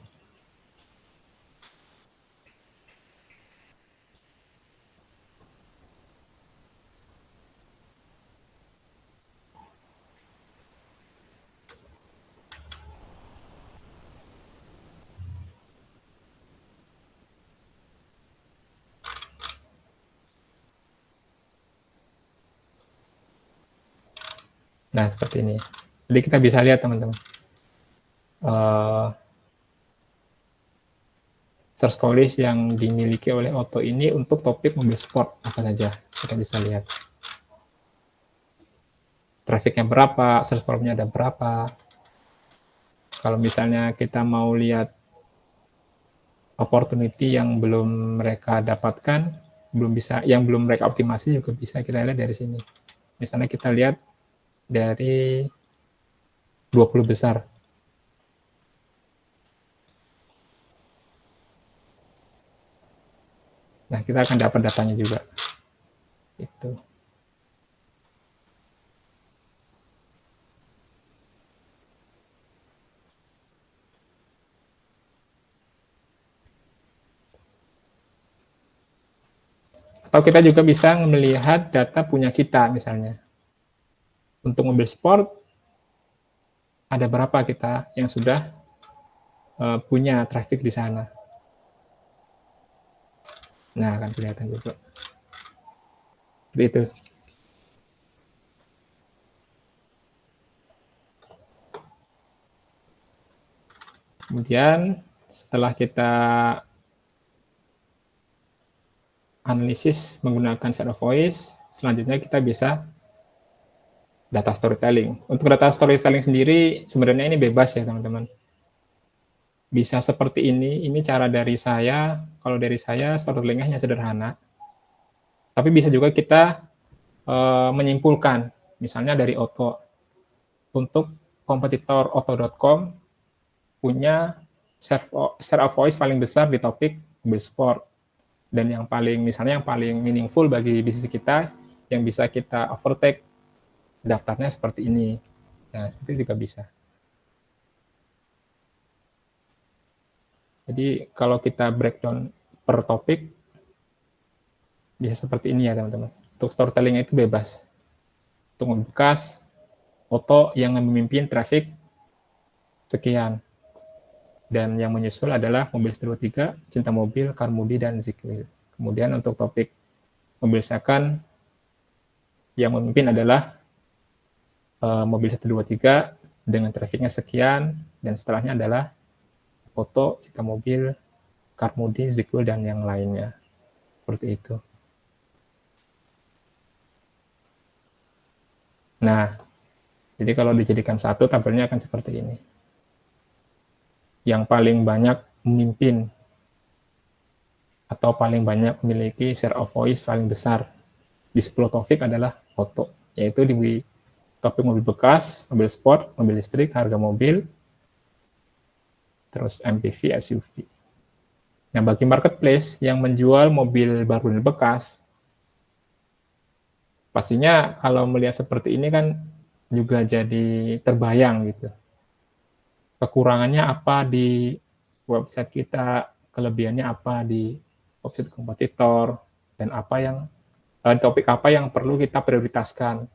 Nah, seperti ini. Jadi kita bisa lihat, teman-teman. Search queries yang dimiliki oleh auto ini untuk topik mobil sport apa saja. Kita bisa lihat. Trafficnya berapa, search volume-nya ada berapa. Kalau misalnya kita mau lihat opportunity yang belum mereka dapatkan, yang belum mereka optimasi juga bisa kita lihat dari sini. Misalnya kita lihat dari 20 besar. Nah, kita akan dapat datanya juga. Itu. Atau kita juga bisa melihat data punya kita misalnya. Untuk mobil sport, ada berapa kita yang sudah punya traffic di sana. Nah, akan kelihatan juga. Seperti itu. Kemudian, setelah kita analisis menggunakan share of voice. Selanjutnya kita bisa data storytelling. Untuk data storytelling sendiri sebenarnya ini bebas ya teman-teman. Bisa seperti ini cara dari saya. Kalau dari saya storytelling-nya hanya sederhana. Tapi bisa juga kita menyimpulkan, misalnya dari Otto. Untuk kompetitor Otto.com punya share of voice paling besar di topik mobil sport. Dan yang paling meaningful bagi bisnis kita, yang bisa kita overtake daftarnya seperti ini. Nah, seperti itu juga bisa. Jadi kalau kita breakdown per topik, bisa seperti ini ya teman-teman. Untuk storytelling itu bebas. Untuk membekas, Otto yang memimpin traffic sekian. Dan yang menyusul adalah mobil 123, cinta mobil, Carmudi, dan Zikwil. Kemudian untuk topik mobil second, yang memimpin adalah mobil 123 dengan trafiknya sekian, dan setelahnya adalah Otto, cinta mobil, Carmudi, Zikwil, dan yang lainnya. Seperti itu. Nah, jadi kalau dijadikan satu, tabelnya akan seperti ini. Yang paling banyak memimpin atau paling banyak memiliki share of voice paling besar di 10 topik adalah Otto, yaitu di topik mobil bekas, mobil sport, mobil listrik, harga mobil, terus MPV, SUV. Nah, bagi marketplace yang menjual mobil baru dan bekas, pastinya kalau melihat seperti ini kan juga jadi terbayang gitu. Kekurangannya apa di website kita, kelebihannya apa di website kompetitor, dan topik apa yang perlu kita prioritaskan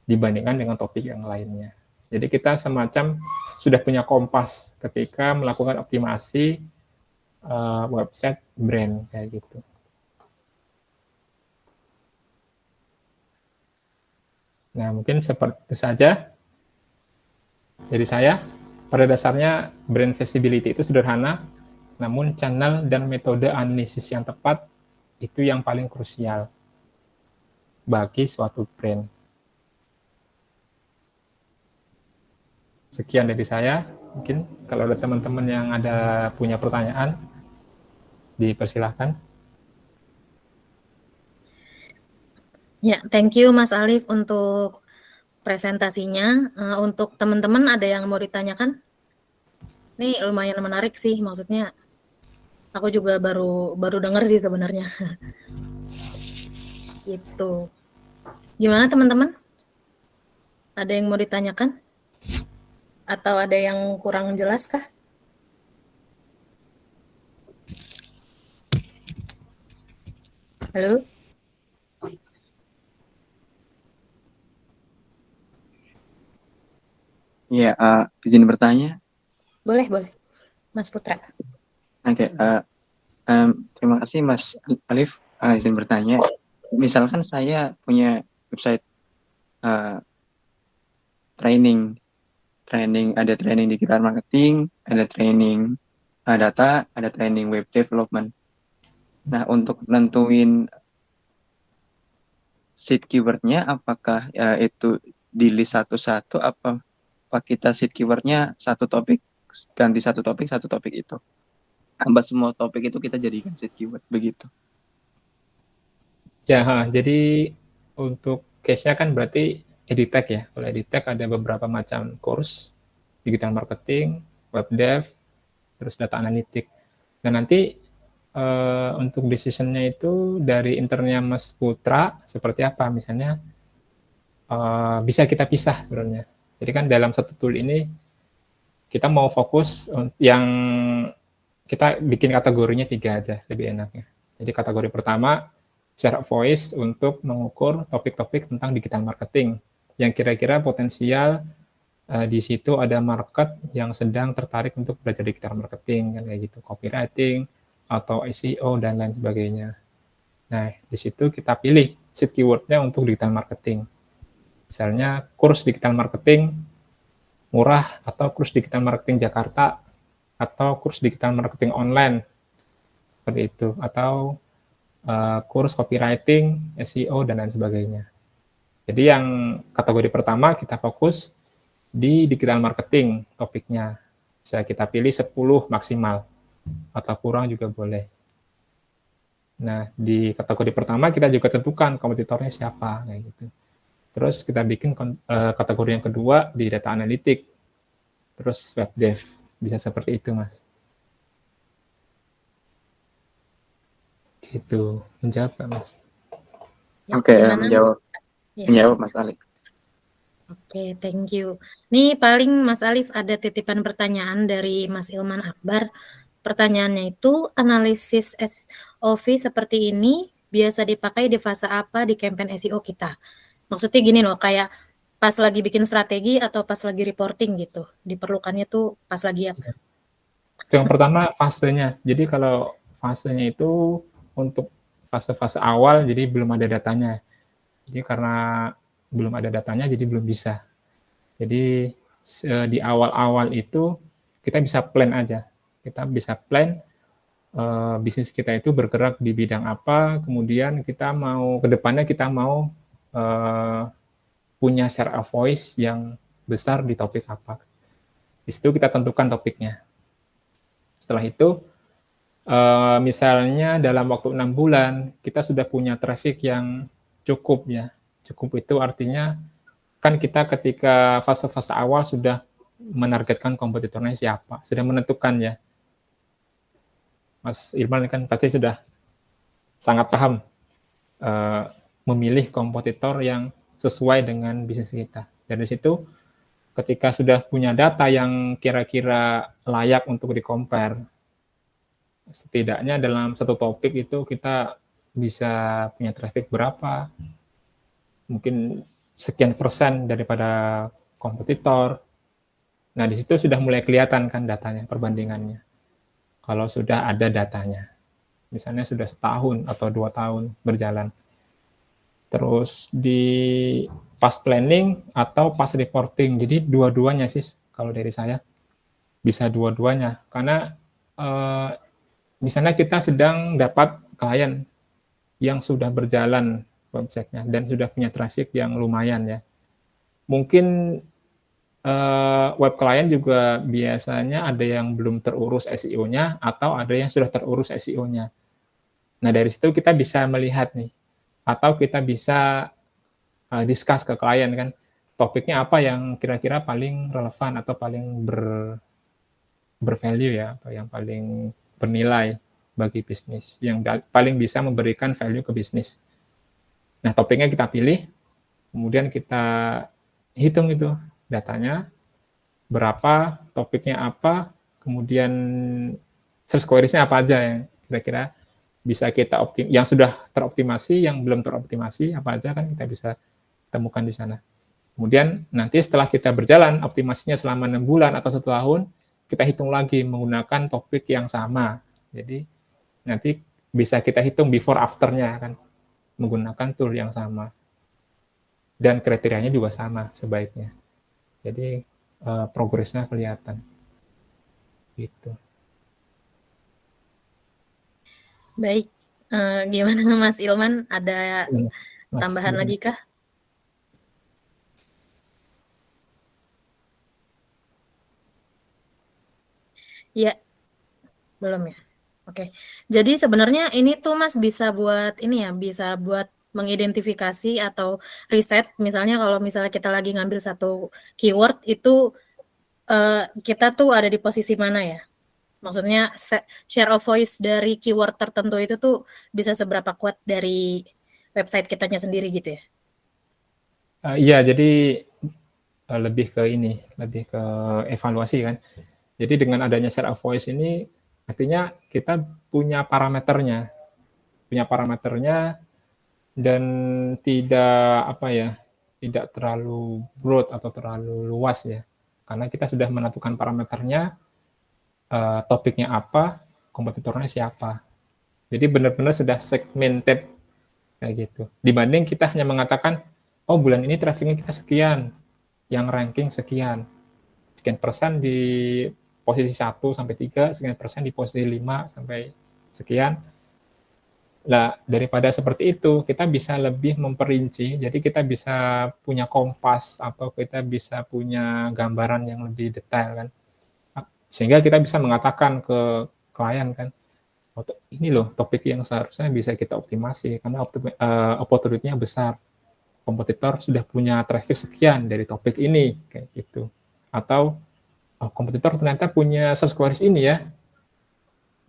dibandingkan dengan topik yang lainnya. Jadi kita semacam sudah punya kompas ketika melakukan optimasi website brand kayak gitu. Nah, mungkin seperti itu saja dari saya. Pada dasarnya brand visibility itu sederhana, namun channel dan metode analisis yang tepat itu yang paling krusial bagi suatu brand. Sekian dari saya. Mungkin kalau ada teman-teman yang punya pertanyaan, dipersilahkan. Ya, thank you Mas Alif untuk presentasinya. Untuk teman-teman ada yang mau ditanyakan? Ini lumayan menarik sih, maksudnya aku juga baru dengar sih sebenarnya. Gitu. Gimana teman-teman? Ada yang mau ditanyakan? Atau ada yang kurang jelas kah? Halo? Iya, izin bertanya. Boleh. Mas Putra. Oke, terima kasih Mas Alif. Izin bertanya. Misalkan saya punya website training, ada training digital marketing, ada training data, ada training web development. Nah, untuk nentuin seed keywordnya, apakah itu di list satu-satu, apa kita seed keywordnya satu topik, ganti satu topik itu. Hamba semua topik itu kita jadikan seed keyword, begitu. Ya, jadi untuk case-nya kan berarti EdTech ya. Kalau EdTech ada beberapa macam course, digital marketing, web dev, terus data analitik. Dan nanti untuk decision-nya itu dari internnya Mas Putra seperti apa, misalnya bisa kita pisah sebenarnya. Jadi kan dalam satu tool ini kita mau fokus yang kita bikin kategorinya 3 aja, lebih enaknya. Jadi kategori pertama share of voice untuk mengukur topik-topik tentang digital marketing yang kira-kira potensial di situ ada market yang sedang tertarik untuk belajar digital marketing kan kayak gitu, copywriting atau SEO dan lain sebagainya. Nah, di situ kita pilih seed keyword-nya untuk digital marketing. Misalnya kurs digital marketing murah atau kurs digital marketing Jakarta atau kurs digital marketing online seperti itu, atau kurs copywriting, SEO, dan lain sebagainya. Jadi yang kategori pertama kita fokus di digital marketing topiknya. Bisa kita pilih 10 maksimal, atau kurang juga boleh. Nah, di kategori pertama kita juga tentukan kompetitornya siapa, kayak gitu. Terus kita bikin kategori yang kedua di data analitik, terus web dev, bisa seperti itu, Mas. Gitu, menjawab Kak, Mas? Ya, Oke, gimana, Mas? Ya. menjawab Mas Alif. Oke, thank you. Nih paling Mas Alif ada titipan pertanyaan dari Mas Ilman Akbar. Pertanyaannya itu, analisis SOV seperti ini biasa dipakai di fase apa di campaign SEO kita? Maksudnya gini loh, kayak pas lagi bikin strategi atau pas lagi reporting gitu. Diperlukannya tuh pas lagi apa? Yang pertama fasenya. Jadi kalau fasenya itu untuk fase-fase awal, jadi belum ada datanya. Jadi karena belum ada datanya, jadi belum bisa. Jadi di awal-awal itu kita bisa plan aja. Kita bisa plan bisnis kita itu bergerak di bidang apa, kemudian kita mau ke depannya kita mau punya share of voice yang besar di topik apa. Di situ kita tentukan topiknya. Setelah itu, misalnya dalam waktu 6 bulan, kita sudah punya traffic yang cukup ya. Cukup itu artinya kan kita ketika fase-fase awal sudah menargetkan kompetitornya siapa, sudah menentukan ya. Mas Irman kan pasti sudah sangat paham memilih kompetitor yang sesuai dengan bisnis kita. Dari situ, ketika sudah punya data yang kira-kira layak untuk di-compare, setidaknya dalam satu topik itu kita bisa punya traffic berapa, mungkin sekian persen daripada kompetitor. Nah, di situ sudah mulai kelihatan kan datanya, perbandingannya. Kalau sudah ada datanya. Misalnya sudah setahun atau 2 tahun berjalan. Terus di pas planning atau pas reporting. Jadi dua-duanya sih kalau dari saya. Bisa dua-duanya. Karena misalnya kita sedang dapat klien yang sudah berjalan websitenya dan sudah punya traffic yang lumayan ya. Mungkin web klien juga biasanya ada yang belum terurus SEO-nya atau ada yang sudah terurus SEO-nya. Nah, dari situ kita bisa melihat nih, atau kita bisa discuss ke klien kan, topiknya apa yang kira-kira paling relevan atau paling bervalue ya, atau yang paling bernilai bagi bisnis, yang paling bisa memberikan value ke bisnis. Nah, topiknya kita pilih, kemudian kita hitung itu datanya, berapa, topiknya apa, kemudian search queries-nya apa aja yang kira-kira bisa kita yang sudah teroptimasi, yang belum teroptimasi, apa aja kan kita bisa temukan di sana. Kemudian nanti setelah kita berjalan optimasinya selama 6 bulan atau 1 tahun, kita hitung lagi menggunakan topik yang sama. Jadi nanti bisa kita hitung before after-nya kan, menggunakan tool yang sama. Dan kriterianya juga sama sebaiknya. Jadi progresnya kelihatan. Gitu. Baik, gimana Mas Ilman? Ada Mas, tambahan lagi kah? Ya, belum ya. Oke. Jadi sebenarnya ini tuh Mas bisa buat ini ya, bisa buat mengidentifikasi atau riset. Misalnya kalau misalnya kita lagi ngambil satu keyword itu kita tuh ada di posisi mana ya? Maksudnya share of voice dari keyword tertentu itu tuh bisa seberapa kuat dari website kitanya sendiri gitu ya? Iya, jadi lebih ke ini, lebih ke evaluasi kan. Jadi dengan adanya share of voice ini, artinya kita punya parameternya, dan tidak apa ya, tidak terlalu broad atau terlalu luas ya, karena kita sudah menentukan parameternya, topiknya apa, kompetitornya siapa. Jadi benar-benar sudah segmented kayak gitu. Dibanding kita hanya mengatakan, oh bulan ini trafficnya kita sekian, yang ranking sekian persen di posisi 1 sampai 3, sekian persen di posisi 5 sampai sekian. Nah, daripada seperti itu, kita bisa lebih memperinci, jadi kita bisa punya kompas atau kita bisa punya gambaran yang lebih detail kan. Sehingga kita bisa mengatakan ke klien kan, "Oh, ini loh topik yang seharusnya bisa kita optimasi karena opportunity-nya besar. Kompetitor sudah punya traffic sekian dari topik ini," kayak gitu. Atau, "Oh, kompetitor ternyata punya search queries ini ya,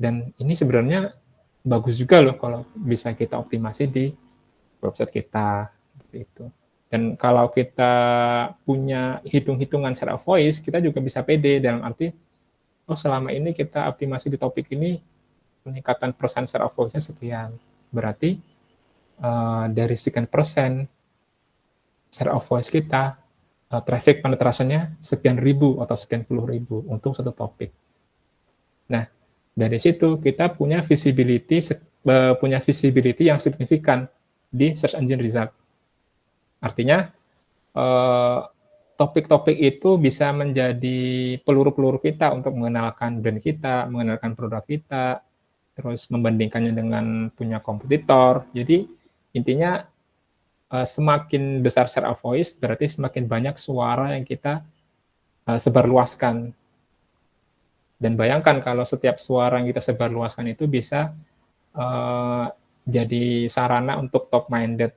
dan ini sebenarnya bagus juga loh kalau bisa kita optimasi di website kita," gitu. Dan kalau kita punya hitung-hitungan secara voice, kita juga bisa pede dalam arti, oh selama ini kita optimasi di topik ini peningkatan persen share of voice-nya sekian. Berarti dari sekian persen share of voice kita, traffic penetrasinya sekian ribu atau sekian puluh ribu untuk satu topik. Nah, dari situ kita punya visibility yang signifikan di search engine result. Artinya topik-topik itu bisa menjadi peluru-peluru kita untuk mengenalkan brand kita, mengenalkan produk kita, terus membandingkannya dengan punya kompetitor. Jadi intinya semakin besar share of voice, berarti semakin banyak suara yang kita sebarluaskan. Dan bayangkan kalau setiap suara yang kita sebarluaskan itu bisa jadi sarana untuk top minded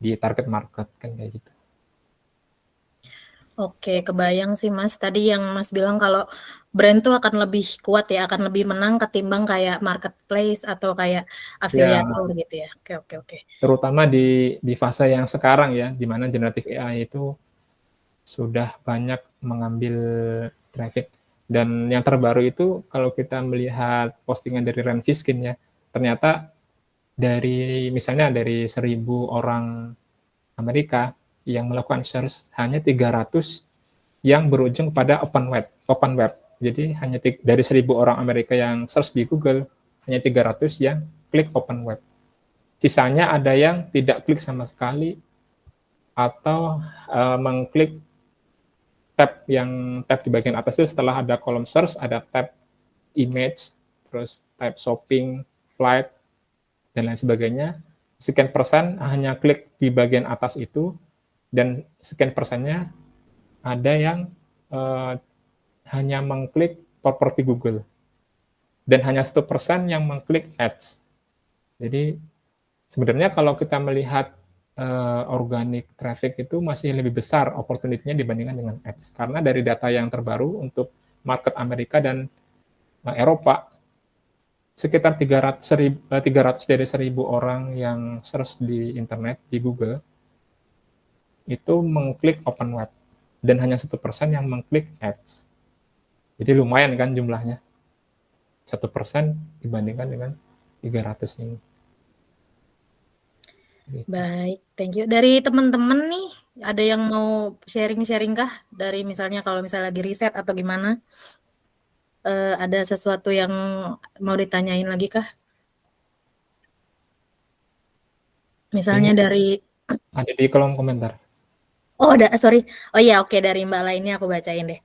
di target market kan kayak gitu. Oke, kebayang sih Mas. Tadi yang Mas bilang kalau brand tuh akan lebih kuat ya, akan lebih menang ketimbang kayak marketplace atau kayak Ya, afiliator gitu ya. Oke. terutama di fase yang sekarang ya, di mana generative AI itu sudah banyak mengambil traffic. Dan yang terbaru itu kalau kita melihat postingan dari Rand Fishkin ya, ternyata misalnya dari 1.000 orang Amerika yang melakukan search, hanya 300 yang berujung pada open web. Jadi hanya dari 1.000 orang Amerika yang search di Google, hanya 300 yang klik open web. Sisanya ada yang tidak klik sama sekali atau mengklik tab di bagian atas itu setelah ada kolom search, ada tab image, terus tab shopping, flight, dan lain sebagainya. Sekian persen hanya klik di bagian atas itu, dan sekian persennya ada yang hanya mengklik properti Google. Dan hanya 1% yang mengklik ads. Jadi sebenarnya kalau kita melihat organic traffic itu masih lebih besar opportunity-nya dibandingkan dengan ads. Karena dari data yang terbaru untuk market Amerika dan Eropa, sekitar 300 dari 1.000 orang yang search di internet, di Google, itu mengklik open web. Dan hanya 1% yang mengklik ads. Jadi lumayan kan jumlahnya. 1% dibandingkan dengan 300 ini. Baik, thank you. Dari teman-teman nih, ada yang mau sharing-sharing kah? Dari misalnya kalau misalnya lagi riset atau gimana? Ada sesuatu yang mau ditanyain lagi kah? Misalnya Ini dari ada di kolom komentar. Oh, sorry. Oh iya, oke, dari Mbak lainnya aku bacain deh.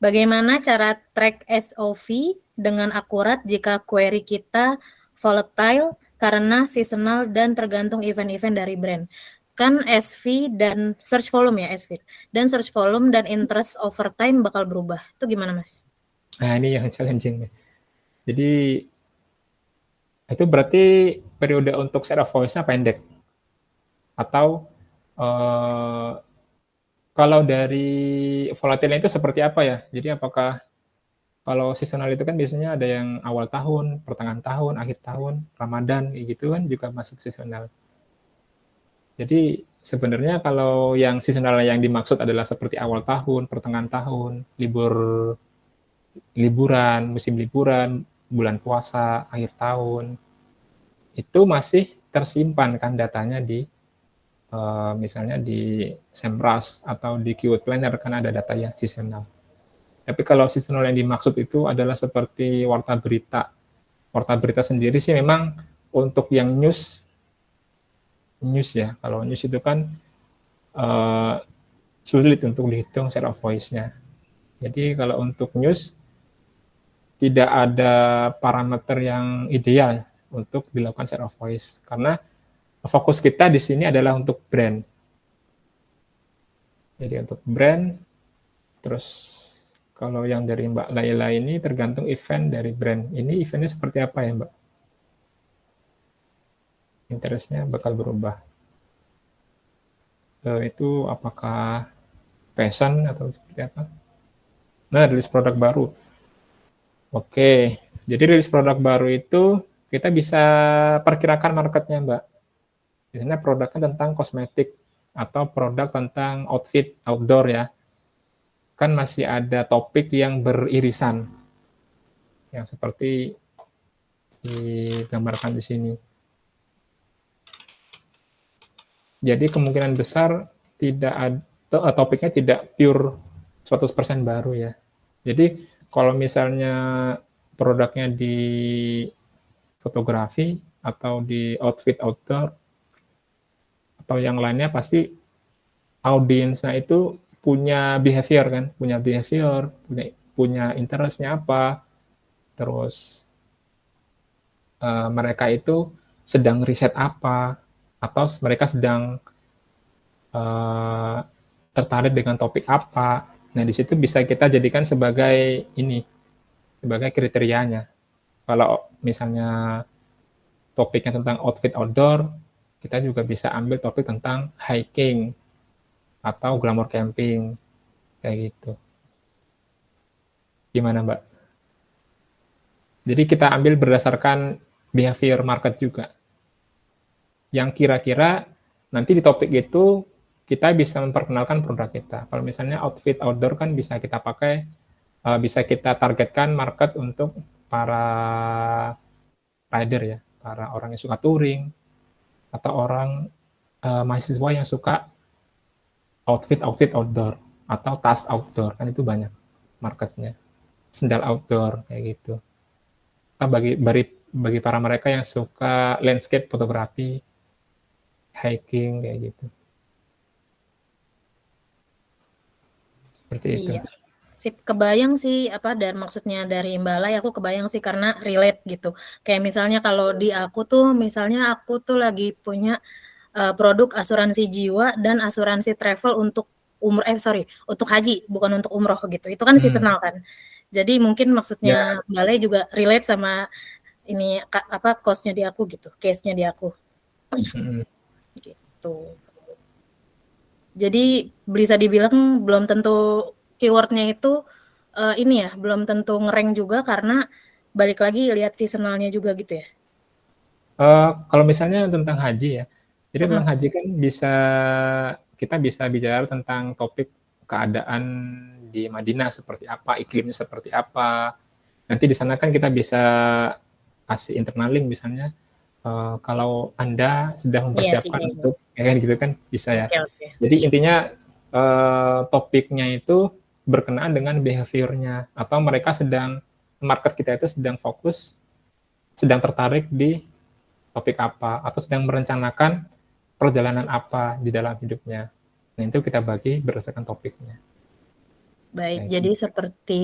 Bagaimana cara track SOV dengan akurat jika query kita volatile karena seasonal dan tergantung event-event dari brand? Kan SV dan search volume ya, SV. Dan search volume dan interest over time bakal berubah. Itu gimana, Mas? Nah, ini yang challenging nih. Jadi itu berarti periode untuk share of voice-nya pendek. Atau kalau dari volatilnya itu seperti apa ya? Jadi apakah kalau seasonal itu kan biasanya ada yang awal tahun, pertengahan tahun, akhir tahun, Ramadan, gitu kan juga masuk seasonal. Jadi sebenarnya kalau yang seasonal yang dimaksud adalah seperti awal tahun, pertengahan tahun, liburan, musim liburan, bulan puasa, akhir tahun, itu masih tersimpan kan datanya di misalnya di SEMrush atau di Keyword Planner kan ada data yang seasonal. Tapi kalau seasonal yang dimaksud itu adalah seperti warta berita. Warta berita sendiri sih memang untuk yang news ya. Kalau news itu kan sulit untuk dihitung share of voice-nya. Jadi kalau untuk news tidak ada parameter yang ideal untuk dilakukan share of voice. Karena fokus kita di sini adalah untuk brand. Jadi untuk brand, terus kalau yang dari Mbak Laila ini tergantung event dari brand. Ini eventnya seperti apa ya Mbak? Interestnya bakal berubah. Itu apakah fashion atau seperti apa? Nah, rilis produk baru. Oke, jadi rilis produk baru itu kita bisa perkirakan marketnya Mbak. Biasanya produknya tentang kosmetik atau produk tentang outfit outdoor ya. Kan masih ada topik yang beririsan, yang seperti digambarkan di sini. Jadi kemungkinan besar tidak ada, topiknya tidak pure 100% baru ya. Jadi kalau misalnya produknya di fotografi atau di outfit outdoor atau yang lainnya, pasti audiensnya itu punya behavior kan, punya interestnya apa, terus mereka itu sedang riset apa, atau mereka sedang tertarik dengan topik apa. Nah, di situ bisa kita jadikan sebagai kriterianya. Kalau misalnya topiknya tentang outfit outdoor, kita juga bisa ambil topik tentang hiking atau glamour camping, kayak gitu. Gimana Mbak? Jadi kita ambil berdasarkan behavior market juga. Yang kira-kira nanti di topik itu kita bisa memperkenalkan produk kita. Kalau misalnya outfit outdoor kan bisa kita pakai, bisa kita targetkan market untuk para rider ya, para orang yang suka touring, atau orang mahasiswa yang suka outfit outdoor, atau tas outdoor, kan itu banyak marketnya. Sendal outdoor, kayak gitu. Atau bagi para mereka yang suka landscape fotografi, hiking, kayak gitu. Seperti itu. Iya. Sip, kebayang sih dan maksudnya dari Mbak Lai, aku kebayang sih karena relate gitu. Kayak misalnya kalau di aku tuh, misalnya aku tuh lagi punya produk asuransi jiwa dan asuransi travel untuk untuk haji, bukan untuk umroh gitu. Itu kan seasonal kan. Jadi mungkin maksudnya Mbak Lai juga relate sama ini cost-nya di aku gitu, case-nya di aku. Gitu. Jadi bisa dibilang belum tentu keyword-nya itu belum tentu nge-rank juga karena balik lagi lihat seasonalnya juga gitu ya. Kalau misalnya tentang haji ya, jadi tentang haji kan kita bisa bicara tentang topik keadaan di Madinah seperti apa, iklimnya seperti apa. Nanti di sana kan kita bisa kasih internal link misalnya, kalau Anda sedang mempersiapkan untuk kayak gitu kan bisa ya. Okay. Jadi intinya topiknya itu berkenaan dengan behavior-nya, atau market kita itu sedang tertarik di topik apa, atau sedang merencanakan perjalanan apa di dalam hidupnya. Nah, itu kita bagi berdasarkan topiknya. Baik, jadi seperti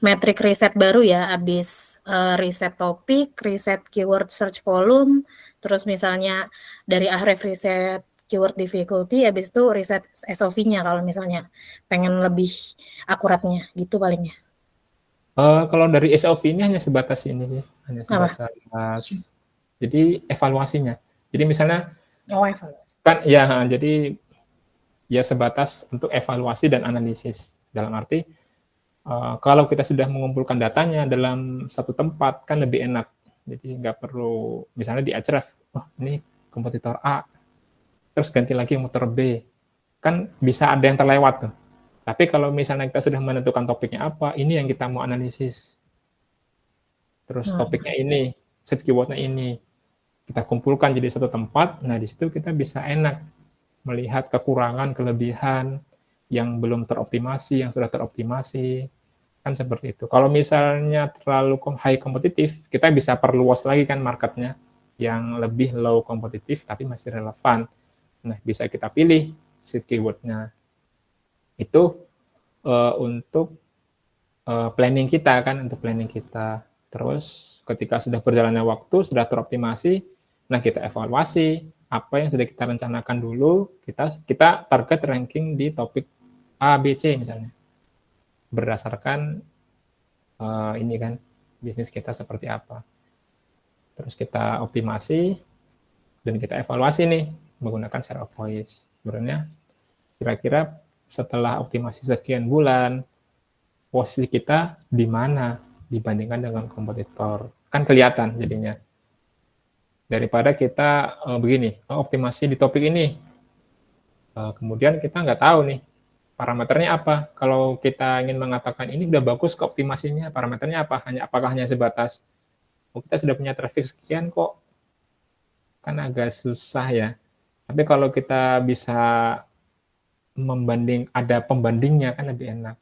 metrik riset baru ya, habis riset topik, riset keyword search volume, terus misalnya dari Ahref riset keyword difficulty, habis itu riset SOV-nya kalau misalnya pengen lebih akuratnya, gitu palingnya. Kalau dari SOV ini hanya sebatas ini sih, jadi evaluasinya. Jadi misalnya evaluasi. Kan ya, jadi ya sebatas untuk evaluasi dan analisis. Dalam arti kalau kita sudah mengumpulkan datanya dalam satu tempat kan lebih enak. Jadi nggak perlu misalnya di Ahref, ini kompetitor A, terus ganti lagi motor B, kan bisa ada yang terlewat tuh. Tapi kalau misalnya kita sudah menentukan topiknya apa, ini yang kita mau analisis. Terus topiknya ini, set keywordnya ini, kita kumpulkan jadi satu tempat. Nah di situ kita bisa enak melihat kekurangan, kelebihan yang belum teroptimasi, yang sudah teroptimasi, kan seperti itu. Kalau misalnya terlalu high kompetitif, kita bisa perluas lagi kan marketnya, yang lebih low kompetitif tapi masih relevan. Nah, bisa kita pilih seed keyword-nya. Itu untuk planning kita kan, untuk planning kita. Terus ketika sudah berjalannya waktu, sudah teroptimasi, nah kita evaluasi apa yang sudah kita rencanakan dulu, kita target ranking di topik A, B, C misalnya. Berdasarkan ini kan bisnis kita seperti apa. Terus kita optimasi dan kita evaluasi nih menggunakan share of voice. Sebenarnya kira-kira setelah optimasi sekian bulan, posisi kita di mana dibandingkan dengan kompetitor. Kan kelihatan jadinya. Daripada kita begini, optimasi di topik ini, kemudian kita nggak tahu nih parameternya apa. Kalau kita ingin mengatakan ini udah bagus ke optimasinya, parameternya apa? Apakah hanya sebatas kita sudah punya traffic sekian kok, kan agak susah ya. Tapi kalau kita bisa ada pembandingnya kan lebih enak.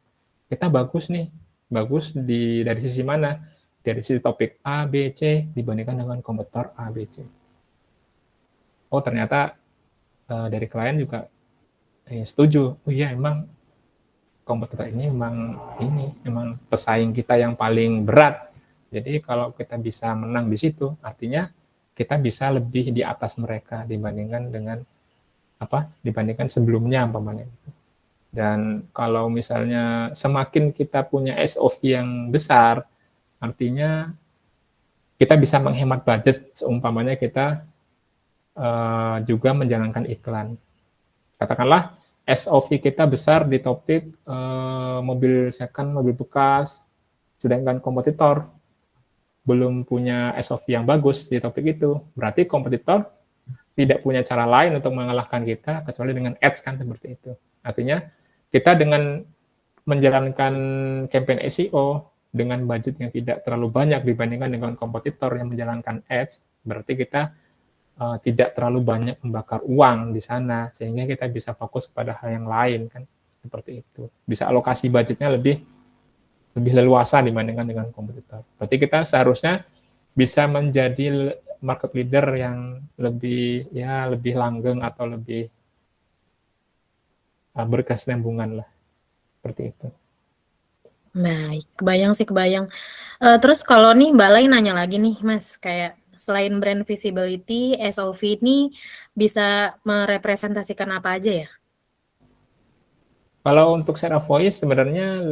Kita bagus nih, bagus dari sisi mana? Dari sisi topik A, B, C dibandingkan dengan kompetitor A, B, C. Oh ternyata dari klien juga setuju. Oh iya emang kompetitor ini emang pesaing kita yang paling berat. Jadi kalau kita bisa menang di situ, artinya kita bisa lebih di atas mereka dibandingkan sebelumnya umpamanya. Dan kalau misalnya semakin kita punya SOV yang besar, artinya kita bisa menghemat budget seumpamanya kita juga menjalankan iklan. Katakanlah SOV kita besar di topik mobil second, mobil bekas, sedangkan kompetitor belum punya SOV yang bagus di topik itu. Berarti kompetitor tidak punya cara lain untuk mengalahkan kita kecuali dengan ads kan seperti itu. Artinya kita dengan menjalankan campaign SEO dengan budget yang tidak terlalu banyak dibandingkan dengan kompetitor yang menjalankan ads, berarti kita tidak terlalu banyak membakar uang di sana, sehingga kita bisa fokus pada hal yang lain kan, seperti itu. Bisa alokasi budgetnya lebih leluasa dibandingkan dengan kompetitor. Berarti kita seharusnya bisa menjadi market leader yang lebih langgeng atau lebih berkesinambungan lah, seperti itu. Baik, kebayang. Terus kalau nih Mbak Lai nanya lagi nih Mas, kayak selain brand visibility, SOV ini bisa merepresentasikan apa aja ya? Kalau untuk share of voice sebenarnya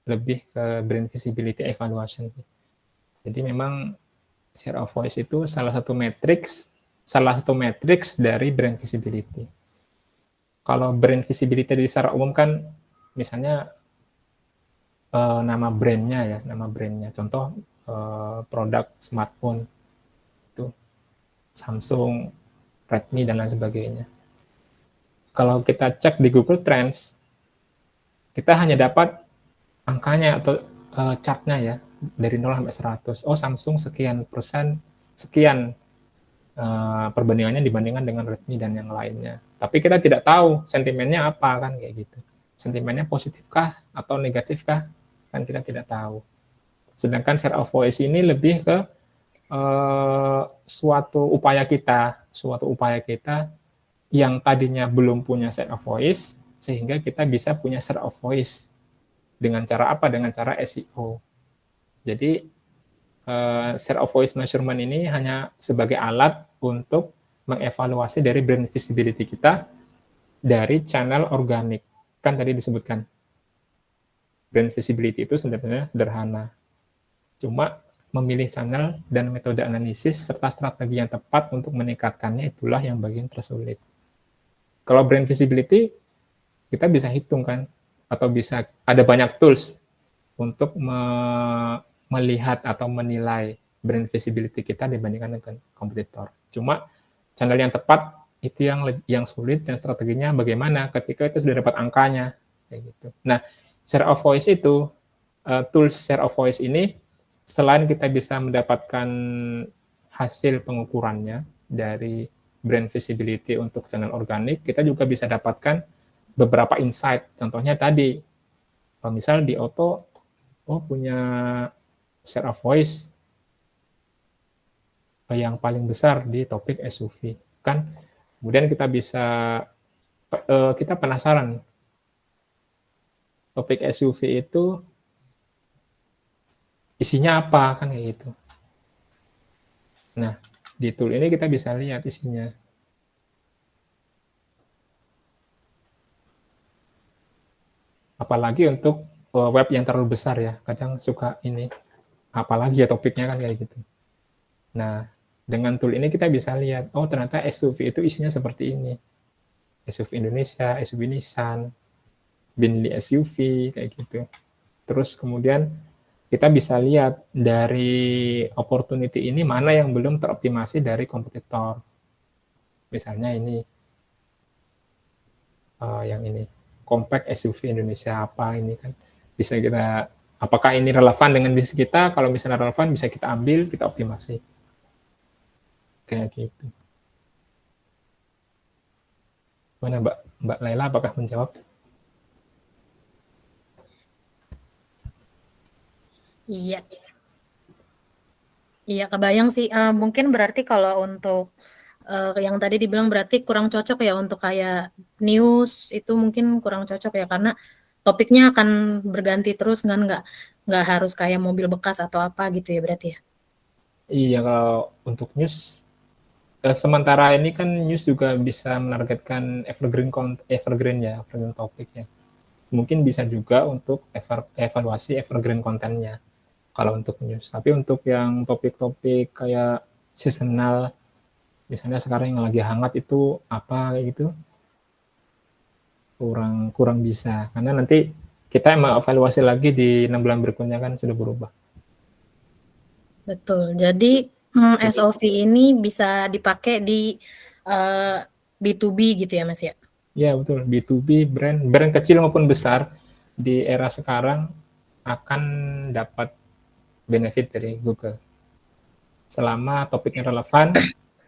lebih ke brand visibility evaluation. Jadi memang share of voice itu salah satu matriks dari brand visibility. Kalau brand visibility secara umum kan misalnya nama brandnya. Contoh produk smartphone itu Samsung, Redmi dan lain sebagainya. Kalau kita cek di Google Trends, kita hanya dapat angkanya atau chartnya ya dari 0 sampai 100. Oh Samsung sekian persen, sekian perbandingannya dibandingkan dengan Redmi dan yang lainnya. Tapi kita tidak tahu sentimennya apa kan kayak gitu. Sentimennya positifkah atau negatifkah? Kan kita tidak tahu. Sedangkan share of voice ini lebih ke suatu upaya kita yang tadinya belum punya share of voice, sehingga kita bisa punya share of voice. Dengan cara apa? Dengan cara SEO. Jadi share of voice measurement ini hanya sebagai alat untuk mengevaluasi dari brand visibility kita dari channel organik. Kan tadi disebutkan brand visibility itu sebenarnya sederhana. Cuma memilih channel dan metode analisis serta strategi yang tepat untuk meningkatkannya itulah yang bagian tersulit. Kalau brand visibility kita bisa hitung kan, atau bisa ada banyak tools untuk melihat atau menilai brand visibility kita dibandingkan dengan kompetitor. Cuma channel yang tepat itu yang sulit dan strateginya bagaimana ketika itu sudah dapat angkanya kayak gitu. Nah, share of voice itu tools share of voice ini selain kita bisa mendapatkan hasil pengukurannya dari brand visibility untuk channel organik, kita juga bisa dapatkan beberapa insight. Contohnya tadi, misal di auto, punya share of voice yang paling besar di topik SUV. Kan, kemudian kita penasaran, topik SUV itu isinya apa, kan kayak gitu. Nah, di tool ini kita bisa lihat isinya. Apalagi untuk web yang terlalu besar ya, kadang suka ini, apalagi ya topiknya kan kayak gitu. Nah, dengan tool ini kita bisa lihat, oh ternyata SUV itu isinya seperti ini. SUV Indonesia, SUV Nissan, Bentley SUV, kayak gitu. Terus kemudian kita bisa lihat dari opportunity ini mana yang belum teroptimasi dari kompetitor. Misalnya ini, yang ini, compact SUV Indonesia apa ini kan. Bisa kita, apakah ini relevan dengan bisnis kita? Kalau misalnya relevan, bisa kita ambil, kita optimasi. Kayak gitu. Mana Mbak Laila, apakah menjawab? Iya. Iya, kebayang sih. Mungkin berarti kalau untuk yang tadi dibilang berarti kurang cocok ya untuk kayak news itu mungkin kurang cocok ya karena topiknya akan berganti terus kan nggak harus kayak mobil bekas atau apa gitu ya berarti ya. Iya, kalau untuk news, sementara ini kan news juga bisa menargetkan evergreen ya, evergreen topik ya. Mungkin bisa juga untuk evaluasi evergreen kontennya kalau untuk news. Tapi untuk yang topik-topik kayak seasonal, misalnya sekarang yang lagi hangat itu apa kayak gitu, kurang kurang bisa. Karena nanti kita emang evaluasi lagi di 6 bulan berikutnya kan sudah berubah. Betul. Jadi Jadi, SOV ini bisa dipakai di B2B gitu ya Mas ya. ya betul, B2B brand kecil maupun besar di era sekarang akan dapat benefit dari Google. Selama topiknya relevan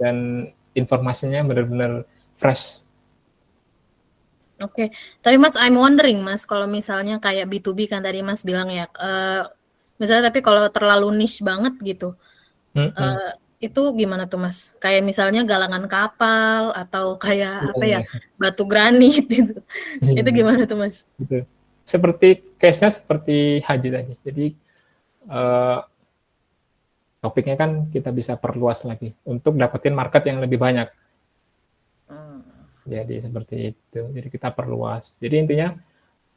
dan informasinya benar-benar fresh. Oke, tapi Mas, I'm wondering Mas, kalau misalnya kayak B2B kan tadi Mas bilang ya, misalnya tapi kalau terlalu niche banget gitu, Mm-mm. itu gimana tuh Mas? Kayak misalnya galangan kapal atau kayak apa ya, Iya, batu granit gitu, itu iya, gimana tuh Mas? betul. Seperti case-nya seperti haji tadi. Jadi eh, topiknya kan kita bisa perluas lagi untuk dapetin market yang lebih banyak. Mmm, Jadi seperti itu. Jadi kita perluas. Jadi intinya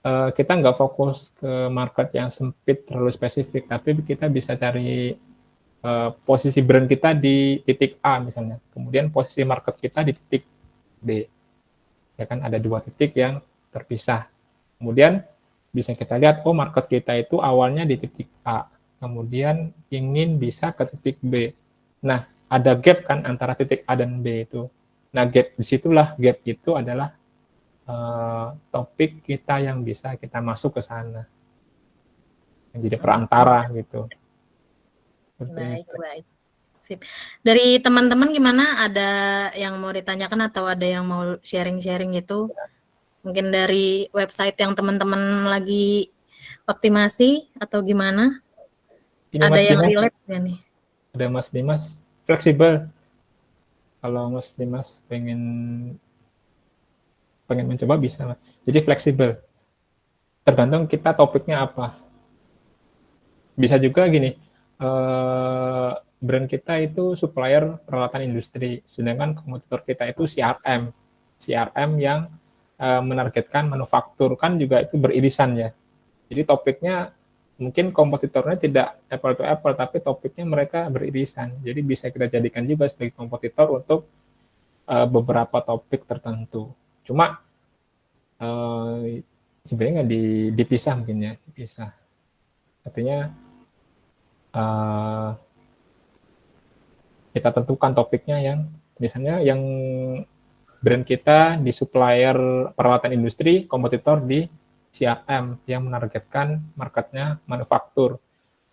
kita nggak fokus ke market yang sempit terlalu spesifik, tapi kita bisa cari posisi brand kita di titik A misalnya, kemudian posisi market kita di titik B. Ya kan ada dua titik yang terpisah. Kemudian bisa kita lihat, oh market kita itu awalnya di titik A, kemudian ingin bisa ke titik B. Nah, ada gap kan antara titik A dan B itu. Nah, disitulah gap itu adalah topik kita yang bisa kita masuk ke sana, yang jadi oke, perantara gitu. Seperti baik itu. baik, sip. Dari teman-teman gimana, ada yang mau ditanyakan atau ada yang mau sharing-sharing gitu? Mungkin dari website yang teman-teman lagi optimasi atau gimana? Ini Ada Mas yang Dimas, relate nggak nih? ada Mas Dimas, fleksibel. Kalau Mas Dimas pengen pengen mencoba bisa. Jadi fleksibel. Tergantung kita topiknya apa. Bisa juga gini, brand kita itu supplier peralatan industri, sedangkan kompetitor kita itu CRM. CRM yang menargetkan manufaktur, kan juga itu beririsan ya. Jadi topiknya mungkin kompetitornya tidak apple to apple, tapi topiknya mereka beririsan. Jadi bisa kita jadikan juga sebagai kompetitor untuk beberapa topik tertentu. Cuma sebenarnya nggak dipisah mungkin ya, dipisah. Artinya kita tentukan topiknya yang misalnya yang brand kita di supplier peralatan industri, kompetitor di CRM yang menargetkan marketnya manufaktur.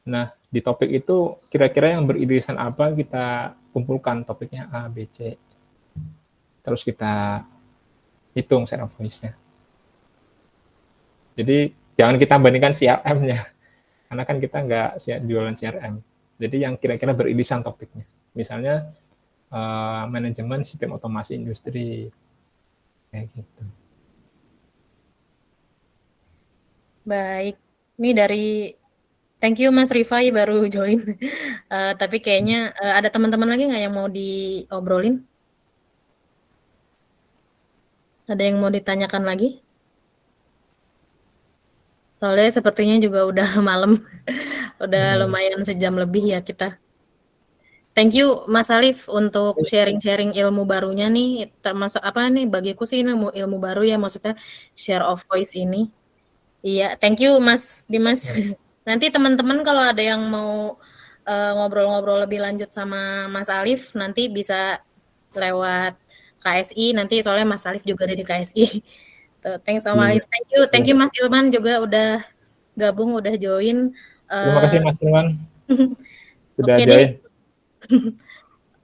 Nah, di topik itu kira-kira yang beririsan apa kita kumpulkan topiknya A, B, C. Terus kita hitung share of voice-nya. Jadi jangan kita bandingkan CRM-nya, karena kan kita nggak jualan CRM. Jadi yang kira-kira beririsan topiknya. Misalnya manajemen sistem otomasi industri, kayak gitu. Baik, ini dari Thank you Mas Rifai baru join. Tapi kayaknya ada teman-teman lagi nggak yang mau diobrolin? Ada yang mau ditanyakan lagi? Soalnya sepertinya juga udah malam, udah lumayan sejam lebih ya kita. Thank you Mas Alif untuk sharing-sharing ilmu barunya nih, termasuk apa nih, bagiku sih ilmu baru ya, maksudnya share of voice ini. Iya, thank you Mas Dimas. Nanti teman-teman kalau ada yang mau ngobrol-ngobrol lebih lanjut sama Mas Alif, nanti bisa lewat KSI, nanti soalnya Mas Alif juga ada di KSI. Tuh, thanks sama Alif. Thank you Mas Ilman juga udah gabung, udah join. Terima kasih Mas Ilman sudah Oke deh. join.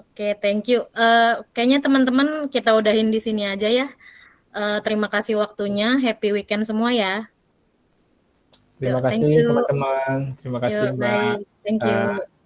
Oke, thank you. Kayaknya teman-teman kita udahin di sini aja ya. Terima kasih waktunya. Happy weekend semua ya. Terima Yuk, thank kasih you. teman-teman. Terima kasih Yuk, Mbak. bye. Thank you.